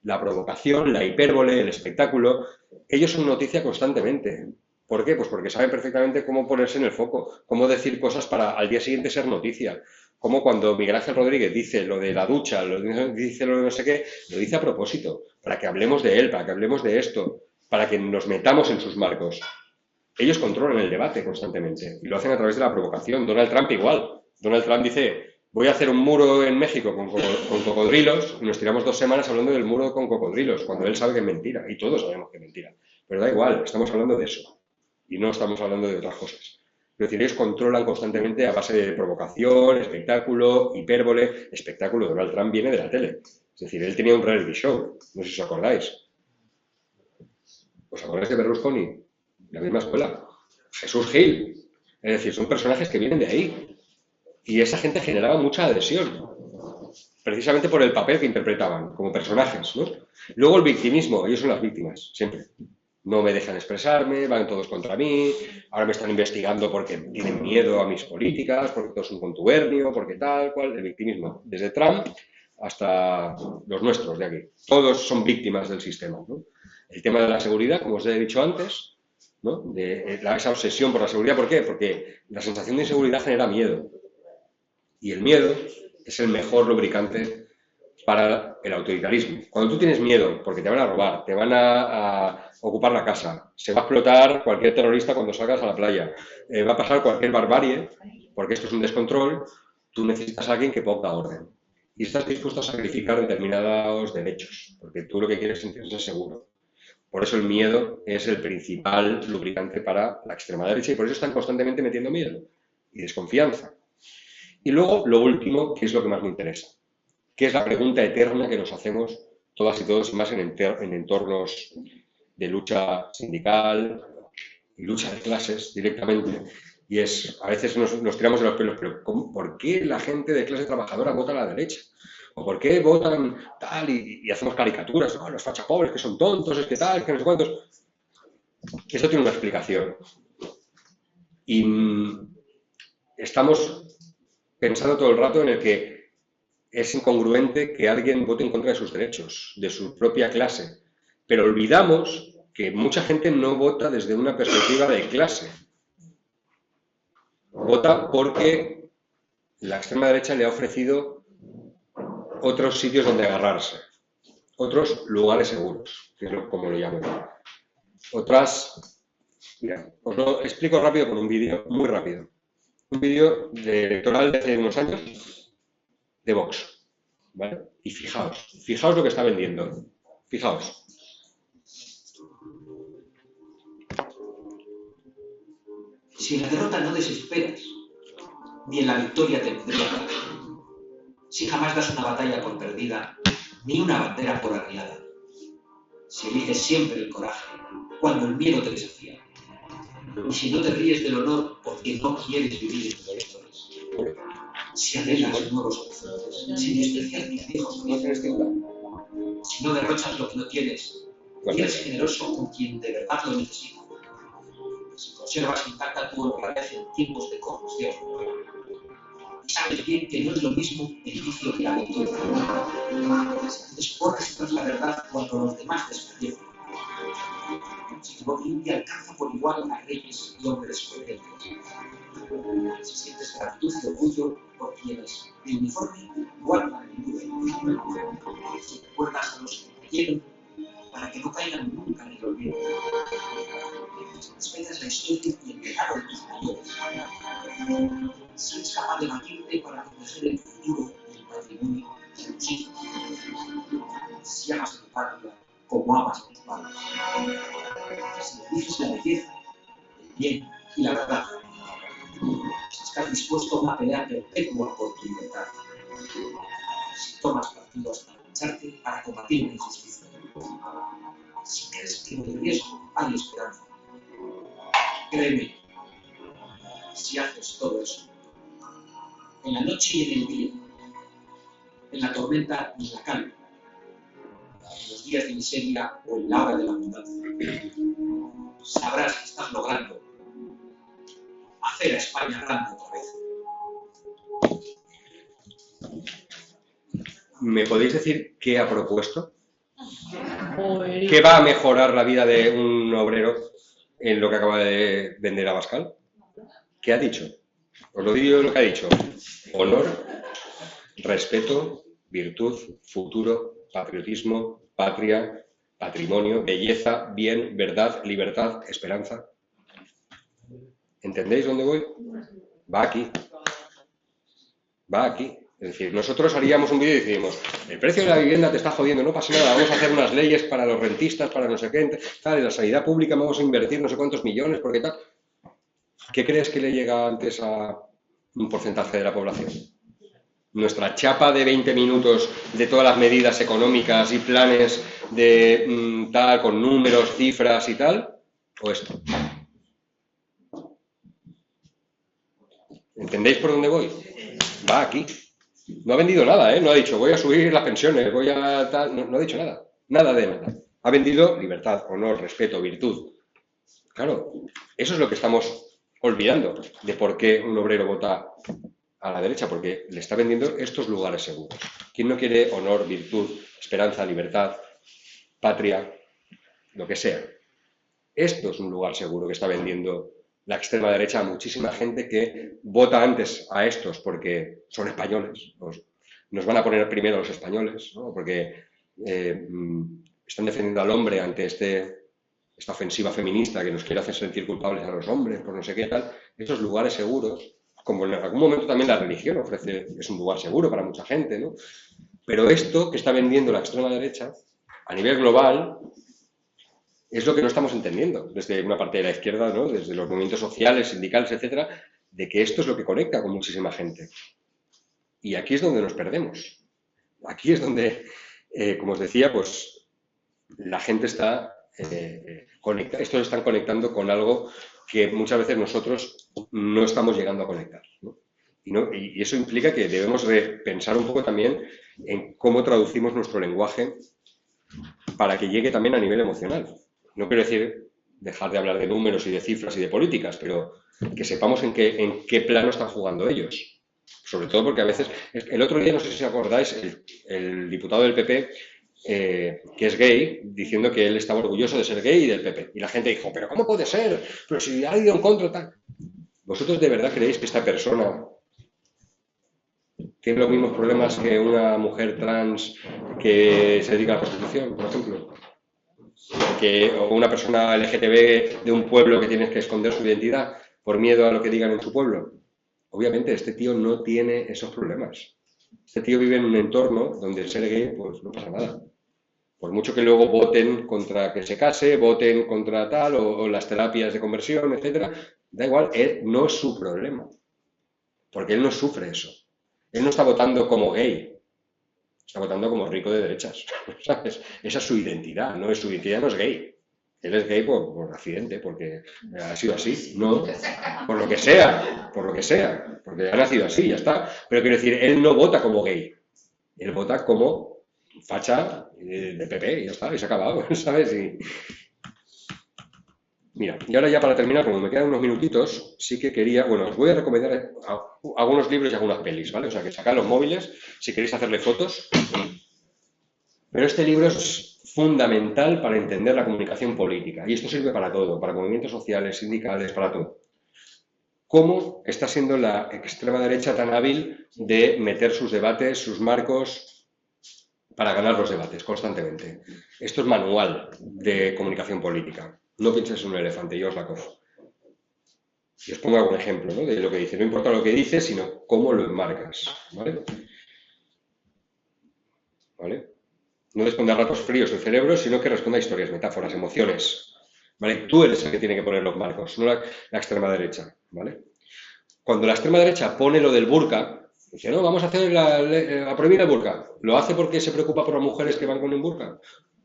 La provocación, la hipérbole, el espectáculo, ellos son noticia constantemente. ¿Por qué? Pues porque saben perfectamente cómo ponerse en el foco, cómo decir cosas para al día siguiente ser noticia. Como cuando Miguel Ángel Rodríguez dice lo de la ducha, dice lo de no sé qué, lo dice a propósito, para que hablemos de él, para que hablemos de esto, para que nos metamos en sus marcos. Ellos controlan el debate constantemente y lo hacen a través de la provocación. Donald Trump igual. Donald Trump dice, voy a hacer un muro en México con cocodrilos y nos tiramos 2 semanas hablando del muro con cocodrilos, cuando él sabe que es mentira y todos sabemos que es mentira. Pero da igual, estamos hablando de eso y no estamos hablando de otras cosas. Es decir, ellos controlan constantemente a base de provocación, espectáculo, hipérbole. Espectáculo, Donald Trump viene de la tele. Es decir, él tenía un reality show, no sé si os acordáis. ¿Os acordáis de Berlusconi? La misma escuela. Jesús Gil. Es decir, son personajes que vienen de ahí. Y esa gente generaba mucha adhesión. Precisamente por el papel que interpretaban como personajes, ¿no? Luego el victimismo. Ellos son las víctimas, siempre. No me dejan expresarme, van todos contra mí, ahora me están investigando porque tienen miedo a mis políticas, porque todo es un contubernio, porque tal, cual. El victimismo. Desde Trump hasta los nuestros de aquí. Todos son víctimas del sistema, ¿no? El tema de la seguridad, como os he dicho antes, ¿no? Esa obsesión por la seguridad. ¿Por qué? Porque la sensación de inseguridad genera miedo. Y el miedo es el mejor lubricante para el autoritarismo. Cuando tú tienes miedo porque te van a robar, te van a ocupar la casa, se va a explotar cualquier terrorista cuando salgas a la playa, va a pasar cualquier barbarie, porque esto es un descontrol, tú necesitas a alguien que ponga orden. Y estás dispuesto a sacrificar determinados derechos, porque tú lo que quieres es sentirse seguro. Por eso el miedo es el principal lubricante para la extrema derecha y por eso están constantemente metiendo miedo y desconfianza. Y luego, lo último, que es lo que más me interesa, que es la pregunta eterna que nos hacemos todas y todos, y más en entornos de lucha sindical y lucha de clases directamente. Y es, a veces nos tiramos de los pelos, pero ¿por qué la gente de clase trabajadora vota a la derecha? ¿O por qué votan tal? Y hacemos caricaturas, ¿no? Los fachapobres que son tontos, es que tal, que no sé cuántos. Esto tiene una explicación. Y estamos pensando todo el rato en el que es incongruente que alguien vote en contra de sus derechos, de su propia clase. Pero olvidamos que mucha gente no vota desde una perspectiva de clase. Vota porque la extrema derecha le ha ofrecido otros sitios donde agarrarse, otros lugares seguros, que es como lo llamo yo. Otras... Mira, os lo explico rápido con un vídeo, muy rápido. Un vídeo electoral de hace unos años de Vox, ¿vale? Y fijaos lo que está vendiendo. Fijaos. Si en la derrota no desesperas, ni en la victoria te embriagas. Si jamás das una batalla por perdida, ni una bandera por arriada. Si eliges siempre el coraje, cuando el miedo te desafía. Y si no te ríes del honor porque no quieres vivir en dolores, si anhelas nuevos horizontes, si desprecias mis viejos orígenes, si no derrochas lo que no tienes, y eres generoso con quien de verdad lo necesita, si conservas intacta tu honradez en tiempos de corrupción, y sabes bien que no es lo mismo el vicio que la virtud, si corres tras la verdad cuando los demás desfallecen, si tu voz limpia alcanza por igual a reyes y hombres coherentes, si sientes gratitud y orgullo por quienes de uniforme guardan el nube, si recuerdas a los que cayeron para que no caigan nunca en el olvido, si respetas la historia y el legado de tus mayores, si eres capaz de batirte para proteger el futuro y el patrimonio de tus hijos, si amas a tu patria como amas a tus padres, si dices la belleza, el bien y la verdad, si estás dispuesto a pelear perpetua por tu libertad, si tomas partido hasta lucharte para combatir la injusticia, si crees que en el riesgo hay esperanza, créeme, si haces todo eso, en la noche y en el día, en la tormenta y en la calma, en los días de miseria o en la hora de la abundancia, sabrás que estás logrando hacer a España grande otra vez. ¿Me podéis decir qué ha propuesto? Joder. ¿Qué va a mejorar la vida de un obrero en lo que acaba de vender Abascal? ¿Qué ha dicho? Os lo digo lo que ha dicho. Honor, respeto, virtud, futuro, patriotismo, patria, patrimonio, belleza, bien, verdad, libertad, esperanza. ¿Entendéis dónde voy? Va aquí. Va aquí. Es decir, nosotros haríamos un vídeo y decimos, el precio de la vivienda te está jodiendo, no pasa nada, vamos a hacer unas leyes para los rentistas, para no sé qué, tal, en la sanidad pública vamos a invertir no sé cuántos millones, porque tal. ¿Qué crees que le llega antes a un porcentaje de la población? Nuestra chapa de 20 minutos de todas las medidas económicas y planes de tal, con números, cifras y tal, o esto. ¿Entendéis por dónde voy? Va aquí. No ha vendido nada, ¿eh? No ha dicho, voy a subir las pensiones, voy a tal... No ha dicho nada. Nada de nada. Ha vendido libertad, honor, respeto, virtud. Claro, eso es lo que estamos olvidando de por qué un obrero vota a la derecha, porque le está vendiendo estos lugares seguros. ¿Quién no quiere honor, virtud, esperanza, libertad, patria, lo que sea? Esto es un lugar seguro que está vendiendo la extrema derecha a muchísima gente que vota antes a estos porque son españoles. Nos van a poner primero los españoles, ¿no? Porque están defendiendo al hombre ante esta ofensiva feminista que nos quiere hacer sentir culpables a los hombres por no sé qué tal. Esos lugares seguros, como en algún momento también la religión es un lugar seguro para mucha gente, ¿no? Pero esto que está vendiendo la extrema derecha a nivel global es lo que no estamos entendiendo desde una parte de la izquierda, ¿no? Desde los movimientos sociales, sindicales, etcétera, de que esto es lo que conecta con muchísima gente. Y aquí es donde nos perdemos. Aquí es donde, como os decía, pues la gente está estos están conectando con algo que muchas veces nosotros no estamos llegando a conectar, ¿no? Y eso implica que debemos pensar un poco también en cómo traducimos nuestro lenguaje para que llegue también a nivel emocional. No quiero decir dejar de hablar de números y de cifras y de políticas, pero que sepamos en qué plano están jugando ellos. Sobre todo porque a veces... El otro día, no sé si os acordáis, el diputado del PP, que es gay, diciendo que él estaba orgulloso de ser gay y del PP. Y la gente dijo, ¿pero cómo puede ser? Pero si ha ido en contra tal... ¿Vosotros de verdad creéis que esta persona tiene los mismos problemas que una mujer trans que se dedica a la prostitución, por ejemplo? O una persona LGTB de un pueblo que tiene que esconder su identidad por miedo a lo que digan en su pueblo. Obviamente este tío no tiene esos problemas. Este tío vive en un entorno donde el ser gay pues no pasa nada. Por mucho que luego voten contra que se case, voten contra tal o las terapias de conversión, etcétera, da igual, no es su problema. Porque él no sufre eso. Él no está votando como gay. Está votando como rico de derechas, ¿sabes? Esa es su identidad, no es gay. Él es gay por accidente, porque ha sido así, no, por lo que sea, porque ha nacido así, ya está. Pero quiero decir, él no vota como gay, él vota como facha de PP y ya está, y se ha acabado, ¿sabes? Mira, y ahora ya para terminar, como me quedan unos minutitos, sí que quería, bueno, os voy a recomendar algunos libros y algunas pelis, ¿vale? O sea, que sacad los móviles si queréis hacerle fotos. Pero este libro es fundamental para entender la comunicación política, y esto sirve para todo, para movimientos sociales, sindicales, para todo. ¿Cómo está siendo la extrema derecha tan hábil de meter sus debates, sus marcos, para ganar los debates constantemente? Esto es manual de comunicación política. No pienses en un elefante, yo os la cojo. Y os pongo algún ejemplo, ¿no? De lo que dice. No importa lo que dice, sino cómo lo enmarcas. ¿Vale? ¿Vale? No responde a ratos fríos del cerebro, sino que responde a historias, metáforas, emociones. ¿Vale? Tú eres el que tiene que poner los marcos, no la extrema derecha. ¿Vale? Cuando la extrema derecha pone lo del burka, dice, no, vamos a hacer a prohibir el burka. ¿Lo hace porque se preocupa por las mujeres que van con un burka?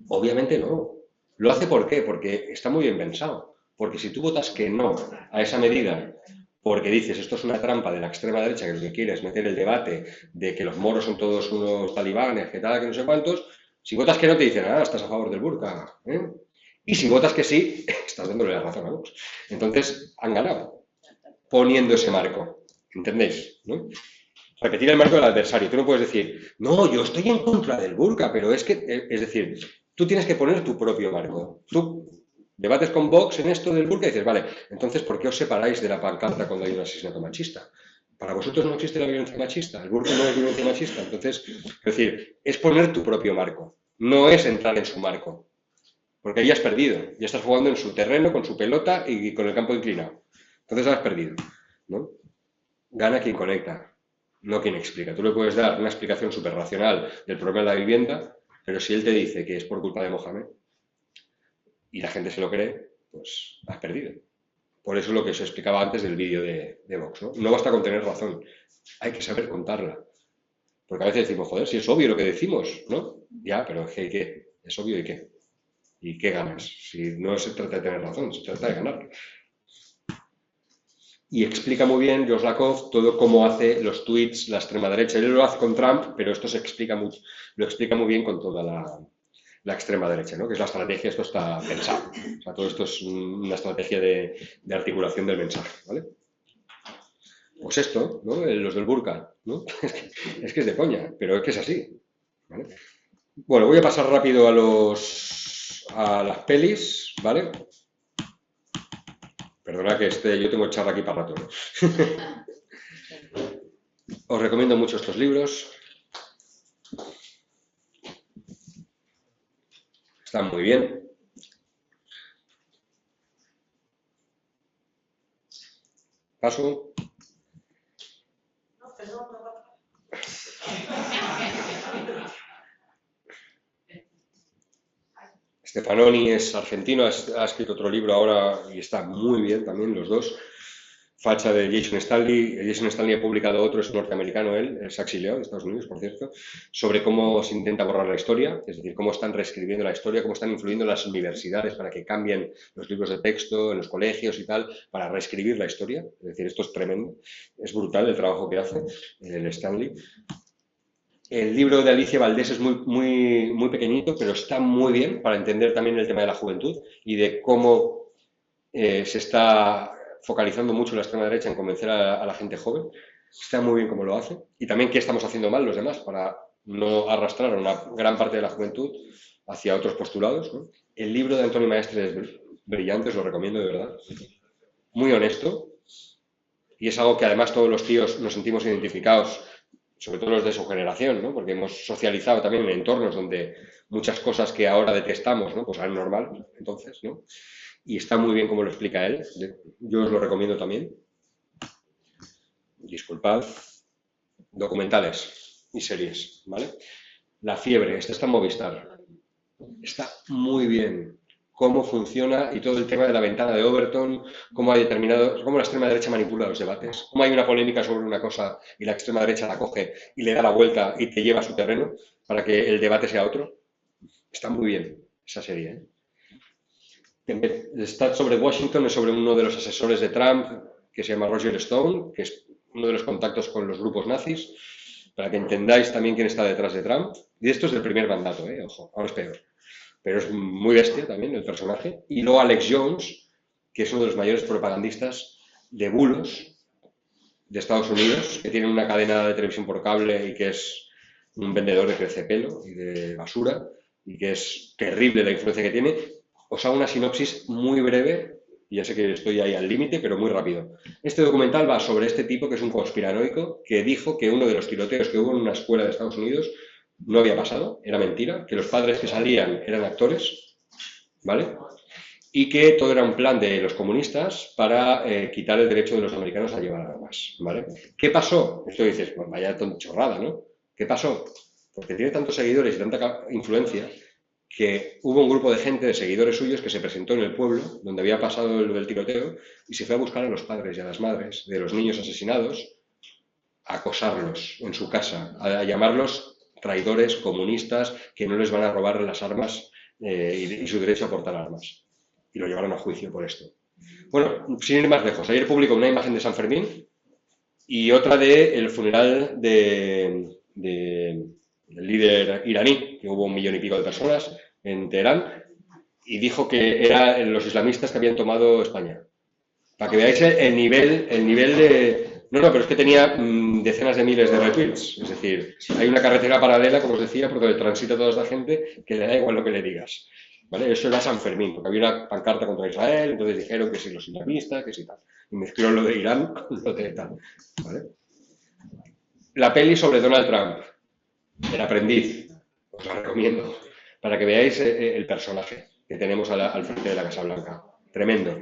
Obviamente no. ¿Lo hace por qué? Porque está muy bien pensado. Porque si tú votas que no a esa medida, porque dices esto es una trampa de la extrema derecha que lo que quiere es meter el debate de que los moros son todos unos talibanes, que tal, que no sé cuántos, si votas que no te dicen, estás a favor del burka. Y si votas que sí, estás dándole la razón a Vox. Entonces, han ganado poniendo ese marco. ¿Entendéis? ¿No? Repetir el marco del adversario. Tú no puedes decir, no, yo estoy en contra del burka, pero es que, es decir, tú tienes que poner tu propio marco. Tú debates con Vox en esto del burka y dices, vale, entonces, ¿por qué os separáis de la pancarta cuando hay un asesinato machista? Para vosotros no existe la violencia machista, el burka no es violencia machista. Entonces, es decir, es poner tu propio marco, no es entrar en su marco. Porque ya has perdido, ya estás jugando en su terreno, con su pelota y con el campo inclinado. Entonces has perdido, ¿no? Gana quien conecta, no quien explica. Tú le puedes dar una explicación súper racional del problema de la vivienda, pero si él te dice que es por culpa de Mohamed y la gente se lo cree, pues has perdido. Por eso lo que os explicaba antes del vídeo de Vox, ¿no? No basta con tener razón, hay que saber contarla. Porque a veces decimos, joder, si es obvio lo que decimos, ¿no? Ya, pero ¿qué? ¿Es obvio y qué? ¿Y qué ganas? Si no se trata de tener razón, se trata de ganar. Y explica muy bien Josh Lakoff todo cómo hace los tweets la extrema derecha. Él lo hace con Trump, pero esto lo explica muy bien con toda la extrema derecha, ¿no? Que es la estrategia, esto está pensado. O sea, todo esto es una estrategia de articulación del mensaje, ¿vale? Pues esto, ¿no? Los del burka, ¿no? Es que es de coña, pero es que es así, ¿vale? Bueno, voy a pasar rápido a las pelis, ¿vale? Perdona que yo tengo charla aquí para rato, ¿no? Os recomiendo mucho estos libros. Están muy bien. Paso. Stefanoni es argentino, ha escrito otro libro ahora y está muy bien también, los dos. Facha de Jason Stanley. Jason Stanley ha publicado otro, es norteamericano él, se ha exiliado de Estados Unidos, por cierto, sobre cómo se intenta borrar la historia, es decir, cómo están reescribiendo la historia, cómo están influyendo las universidades para que cambien los libros de texto en los colegios y tal, para reescribir la historia. Es decir, esto es tremendo, es brutal el trabajo que hace el Stanley. El libro de Alicia Valdés es muy pequeñito, pero está muy bien para entender también el tema de la juventud y de cómo se está focalizando mucho la extrema derecha en convencer a la gente joven. Está muy bien cómo lo hace. Y también qué estamos haciendo mal los demás para no arrastrar a una gran parte de la juventud hacia otros postulados, ¿no? El libro de Antonio Maestre es brillante, os lo recomiendo de verdad. Muy honesto. Y es algo que además todos los tíos nos sentimos identificados, sobre todo los de su generación, ¿no? Porque hemos socializado también en entornos donde muchas cosas que ahora detestamos, ¿no? Pues eran normal, entonces, ¿no? Y está muy bien como lo explica él. Yo os lo recomiendo también. Disculpad. Documentales y series, ¿vale? La fiebre, esta está en Movistar. Está muy bien cómo funciona y todo el tema de la ventana de Overton, cómo la extrema derecha manipula los debates, cómo hay una polémica sobre una cosa y la extrema derecha la coge y le da la vuelta y te lleva a su terreno para que el debate sea otro. Está muy bien esa serie, ¿eh? Está sobre Washington, es sobre uno de los asesores de Trump, que se llama Roger Stone, que es uno de los contactos con los grupos nazis, para que entendáis también quién está detrás de Trump. Y esto es del primer mandato, ojo, ahora es peor. Pero es muy bestia también el personaje. Y luego Alex Jones, que es uno de los mayores propagandistas de bulos de Estados Unidos, que tiene una cadena de televisión por cable y que es un vendedor de crecepelo y de basura, y que es terrible la influencia que tiene. Os hago una sinopsis muy breve, y ya sé que estoy ahí al límite, pero muy rápido. Este documental va sobre este tipo que es un conspiranoico que dijo que uno de los tiroteos que hubo en una escuela de Estados Unidos no había pasado, era mentira, que los padres que salían eran actores, ¿vale? Y que todo era un plan de los comunistas para quitar el derecho de los americanos a llevar armas, ¿vale? ¿Qué pasó? Esto dices, pues vaya chorrada, ¿no? ¿Qué pasó? Porque tiene tantos seguidores y tanta influencia que hubo un grupo de gente, de seguidores suyos, que se presentó en el pueblo donde había pasado lo del tiroteo y se fue a buscar a los padres y a las madres de los niños asesinados, a acosarlos en su casa, a llamarlos traidores, comunistas, que no les van a robar las armas y su derecho a portar armas. Y lo llevaron a juicio por esto. Bueno, sin ir más lejos, ayer publicó una imagen de San Fermín y otra del funeral del líder iraní, que hubo 1 millón y pico de personas en Teherán, y dijo que eran los islamistas que habían tomado España. Para que veáis el nivel de... No, pero es que tenía decenas de miles de retweets. Es decir, hay una carretera paralela, como os decía, por donde transita toda esta gente, que le da igual lo que le digas. ¿Vale? Eso era San Fermín, porque había una pancarta contra Israel, entonces dijeron que si los islamistas, que si tal. Y mezcló lo de Irán con lo de tal. ¿Vale? La peli sobre Donald Trump, El aprendiz, os la recomiendo, para que veáis el personaje que tenemos al frente de la Casa Blanca. Tremendo.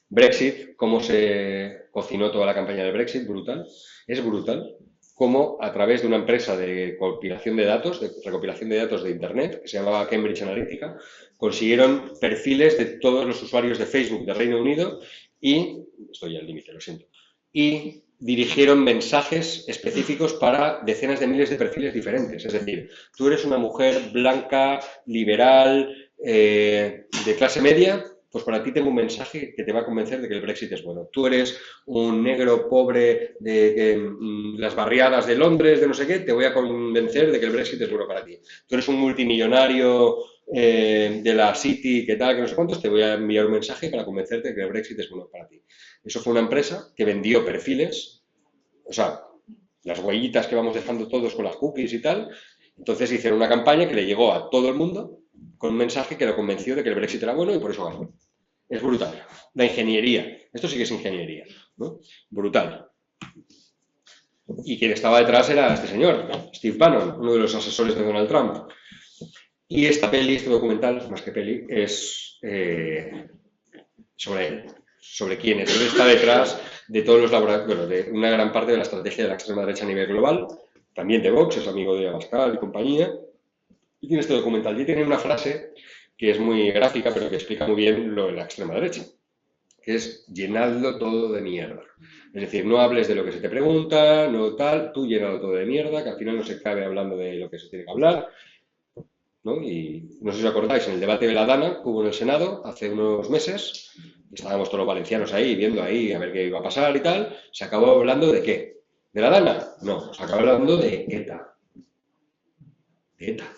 Brexit, cómo se cocinó toda la campaña del Brexit, brutal. Es brutal cómo a través de una empresa de compilación de datos, de recopilación de datos de Internet, que se llamaba Cambridge Analytica, consiguieron perfiles de todos los usuarios de Facebook del Reino Unido y, estoy al límite, lo siento, y dirigieron mensajes específicos para decenas de miles de perfiles diferentes. Es decir, tú eres una mujer blanca, liberal, de clase media, pues para ti tengo un mensaje que te va a convencer de que el Brexit es bueno. Tú eres un negro pobre de las barriadas de Londres, de no sé qué, te voy a convencer de que el Brexit es bueno para ti. Tú eres un multimillonario de la City, que tal, que no sé cuántos, te voy a enviar un mensaje para convencerte de que el Brexit es bueno para ti. Eso fue una empresa que vendió perfiles, o sea, las huellitas que vamos dejando todos con las cookies y tal. Entonces hicieron una campaña que le llegó a todo el mundo con un mensaje que lo convenció de que el Brexit era bueno y por eso ganó. Es brutal. La ingeniería. Esto sí que es ingeniería, ¿no? Brutal. Y quien estaba detrás era este señor, Steve Bannon, uno de los asesores de Donald Trump. Y esta peli, este documental, más que peli, es sobre él, sobre quién es. Él está detrás de todos los laboratorios, de una gran parte de la estrategia de la extrema derecha a nivel global, también de Vox, es amigo de Abascal y compañía. Y tiene este documental. Y tiene una frase que es muy gráfica, pero que explica muy bien lo de la extrema derecha, que es llenadlo todo de mierda. Es decir, no hables de lo que se te pregunta, no tal, tú llenalo todo de mierda, que al final no se cabe hablando de lo que se tiene que hablar, ¿no? Y no sé si os acordáis, en el debate de la Dana que hubo en el Senado hace unos meses, estábamos todos los valencianos ahí, viendo ahí a ver qué iba a pasar y tal, se acabó hablando de ¿qué? ¿De la Dana? No, se acabó hablando de ETA. De ETA,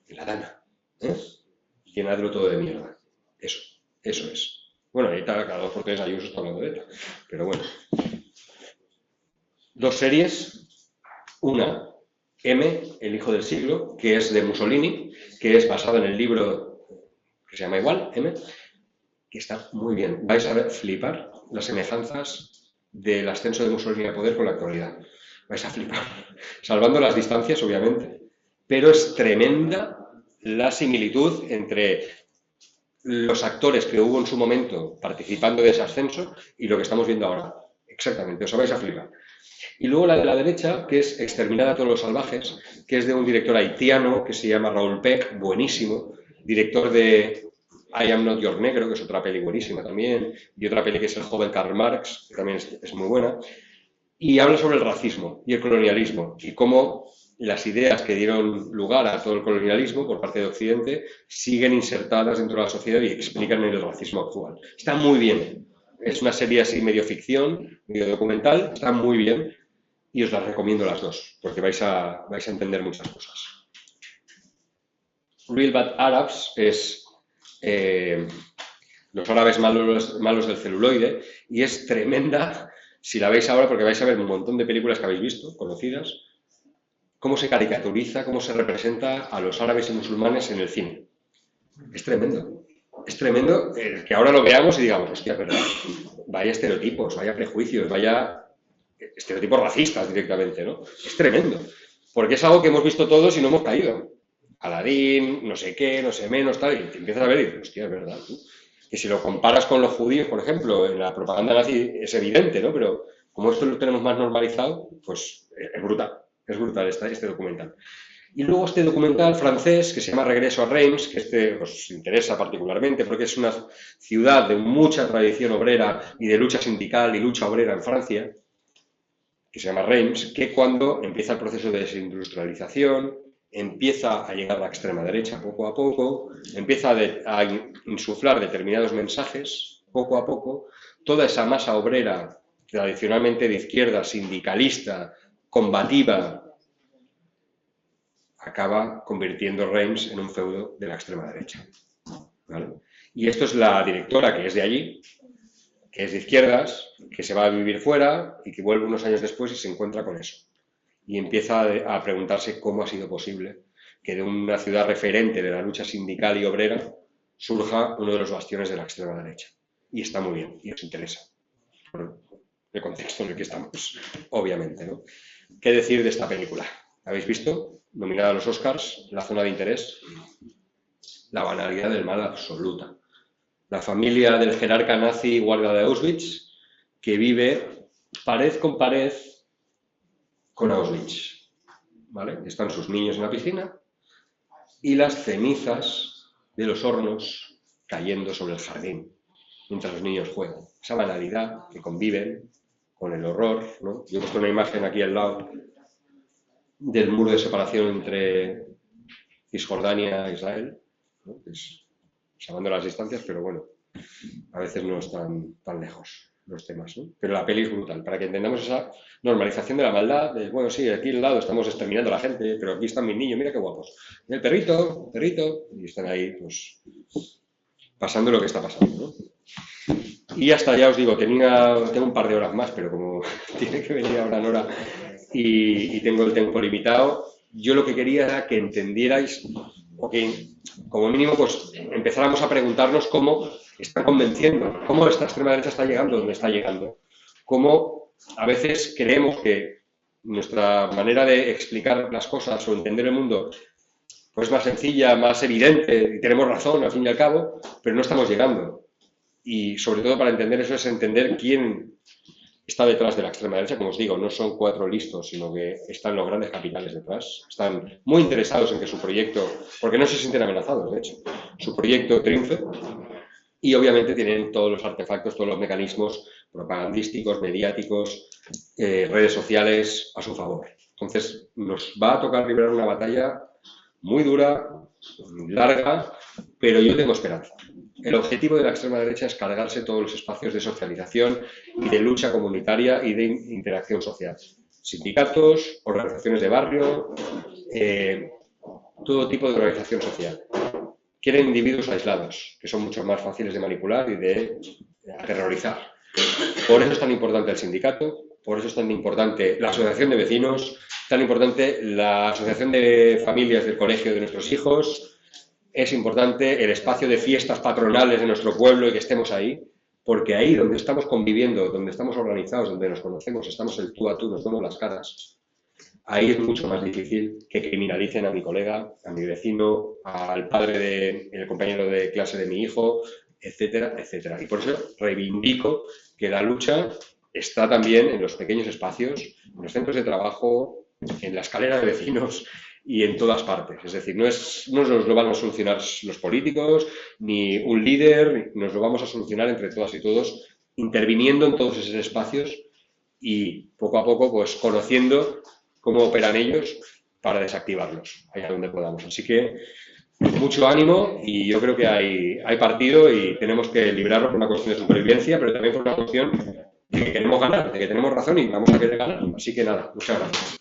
de la Dana. Llenadlo todo de mierda. Eso es. Bueno, ETA, cada 2 por 3 Ayuso está hablando de ETA. Pero bueno. 2 series. Una, M, el hijo del siglo, que es de Mussolini, que es basado en el libro que se llama igual, M, que está muy bien. Vais a flipar las semejanzas del ascenso de Mussolini al poder con la actualidad. Vais a flipar. Salvando las distancias, obviamente. Pero es tremenda la similitud entre los actores que hubo en su momento participando de ese ascenso y lo que estamos viendo ahora. Exactamente, os vais a flipar. Y luego la de la derecha, que es Exterminar a todos los salvajes, que es de un director haitiano que se llama Raúl Peck, buenísimo, director de I Am Not Your Negro, que es otra peli buenísima también, y otra peli que es El joven Karl Marx, que también es muy buena, y habla sobre el racismo y el colonialismo, y cómo las ideas que dieron lugar a todo el colonialismo por parte de Occidente siguen insertadas dentro de la sociedad y explican el racismo actual. Está muy bien. Es una serie así medio ficción, medio documental, está muy bien y os las recomiendo las dos, porque vais a entender muchas cosas. Real Bad Arabs es los árabes malos del celuloide y es tremenda, si la veis ahora, porque vais a ver un montón de películas que habéis visto, conocidas, cómo se caricaturiza, cómo se representa a los árabes y musulmanes en el cine. Es tremendo. Es tremendo que ahora lo veamos y digamos, hostia, es verdad, vaya estereotipos, vaya prejuicios, vaya estereotipos racistas directamente, ¿no? Es tremendo. Porque es algo que hemos visto todos y no hemos caído. Aladín, no sé qué, no sé menos, tal, y te empiezas a ver y dices, hostia, es verdad, tú. Que si lo comparas con los judíos, por ejemplo, en la propaganda nazi es evidente, ¿no? Pero como esto lo tenemos más normalizado, pues es brutal. Es brutal este documental. Y luego este documental francés que se llama Regreso a Reims, que este os interesa particularmente porque es una ciudad de mucha tradición obrera y de lucha sindical y lucha obrera en Francia, que se llama Reims, que cuando empieza el proceso de desindustrialización, empieza a llegar la extrema derecha poco a poco, empieza a insuflar determinados mensajes poco a poco, toda esa masa obrera tradicionalmente de izquierda, sindicalista, combativa, acaba convirtiendo Reims en un feudo de la extrema derecha. ¿Vale? Y esto es la directora, que es de allí, que es de izquierdas, que se va a vivir fuera y que vuelve unos años después y se encuentra con eso. Y empieza a preguntarse cómo ha sido posible que de una ciudad referente de la lucha sindical y obrera surja uno de los bastiones de la extrema derecha. Y está muy bien, y os interesa. Por el contexto en el que estamos, obviamente, ¿no? ¿Qué decir de esta película? ¿La habéis visto? Nominada a los Oscars, La zona de interés. La banalidad del mal absoluta. La familia del jerarca nazi guardia de Auschwitz, que vive pared con pared con Auschwitz. ¿Vale? Están sus niños en la piscina y las cenizas de los hornos cayendo sobre el jardín mientras los niños juegan. Esa banalidad que conviven con el horror, ¿no? Yo he puesto una imagen aquí al lado del muro de separación entre Cisjordania e Israel, ¿no? Salvando las distancias, pero bueno, a veces no están tan lejos los temas, ¿no? Pero la peli es brutal, para que entendamos esa normalización de la maldad, de, bueno, sí, aquí al lado estamos exterminando a la gente, pero aquí están mis niños, mira qué guapos. Y el perrito, y están ahí, pues, pasando lo que está pasando, ¿no? Y hasta ya os digo, tengo un par de horas más, pero como tiene que venir ahora Nora y tengo el tiempo limitado, yo lo que quería era que entendierais, o que como mínimo pues empezáramos a preguntarnos cómo está convenciendo, cómo esta extrema derecha está llegando donde está llegando, cómo a veces creemos que nuestra manera de explicar las cosas o entender el mundo pues más sencilla, más evidente, y tenemos razón al fin y al cabo, pero no estamos llegando. Y sobre todo para entender eso es entender quién está detrás de la extrema derecha. Como os digo, no son cuatro listos, sino que están los grandes capitales detrás. Están muy interesados en que su proyecto, porque no se sienten amenazados, de hecho, su proyecto triunfe. Y obviamente tienen todos los artefactos, todos los mecanismos propagandísticos, mediáticos, redes sociales a su favor. Entonces, nos va a tocar librar una batalla muy dura, larga, pero yo tengo esperanza. El objetivo de la extrema derecha es cargarse todos los espacios de socialización y de lucha comunitaria y de interacción social. Sindicatos, organizaciones de barrio, todo tipo de organización social. Quieren individuos aislados, que son mucho más fáciles de manipular y de aterrorizar. Por eso es tan importante el sindicato, por eso es tan importante la asociación de vecinos, tan importante la asociación de familias del colegio de nuestros hijos. Es importante el espacio de fiestas patronales de nuestro pueblo y que estemos ahí, porque ahí donde estamos conviviendo, donde estamos organizados, donde nos conocemos, estamos el tú a tú, nos vemos las caras, ahí es mucho más difícil que criminalicen a mi colega, a mi vecino, al padre del compañero de clase de mi hijo, etcétera, etcétera. Y por eso reivindico que la lucha está también en los pequeños espacios, en los centros de trabajo, en la escalera de vecinos, y en todas partes. Es decir, no nos lo van a solucionar los políticos, ni un líder, nos lo vamos a solucionar entre todas y todos, interviniendo en todos esos espacios y poco a poco pues conociendo cómo operan ellos para desactivarlos, allá donde podamos. Así que mucho ánimo y yo creo que hay partido y tenemos que librarlo por una cuestión de supervivencia, pero también por una cuestión de que queremos ganar, de que tenemos razón y vamos a querer ganar. Así que nada, muchas gracias.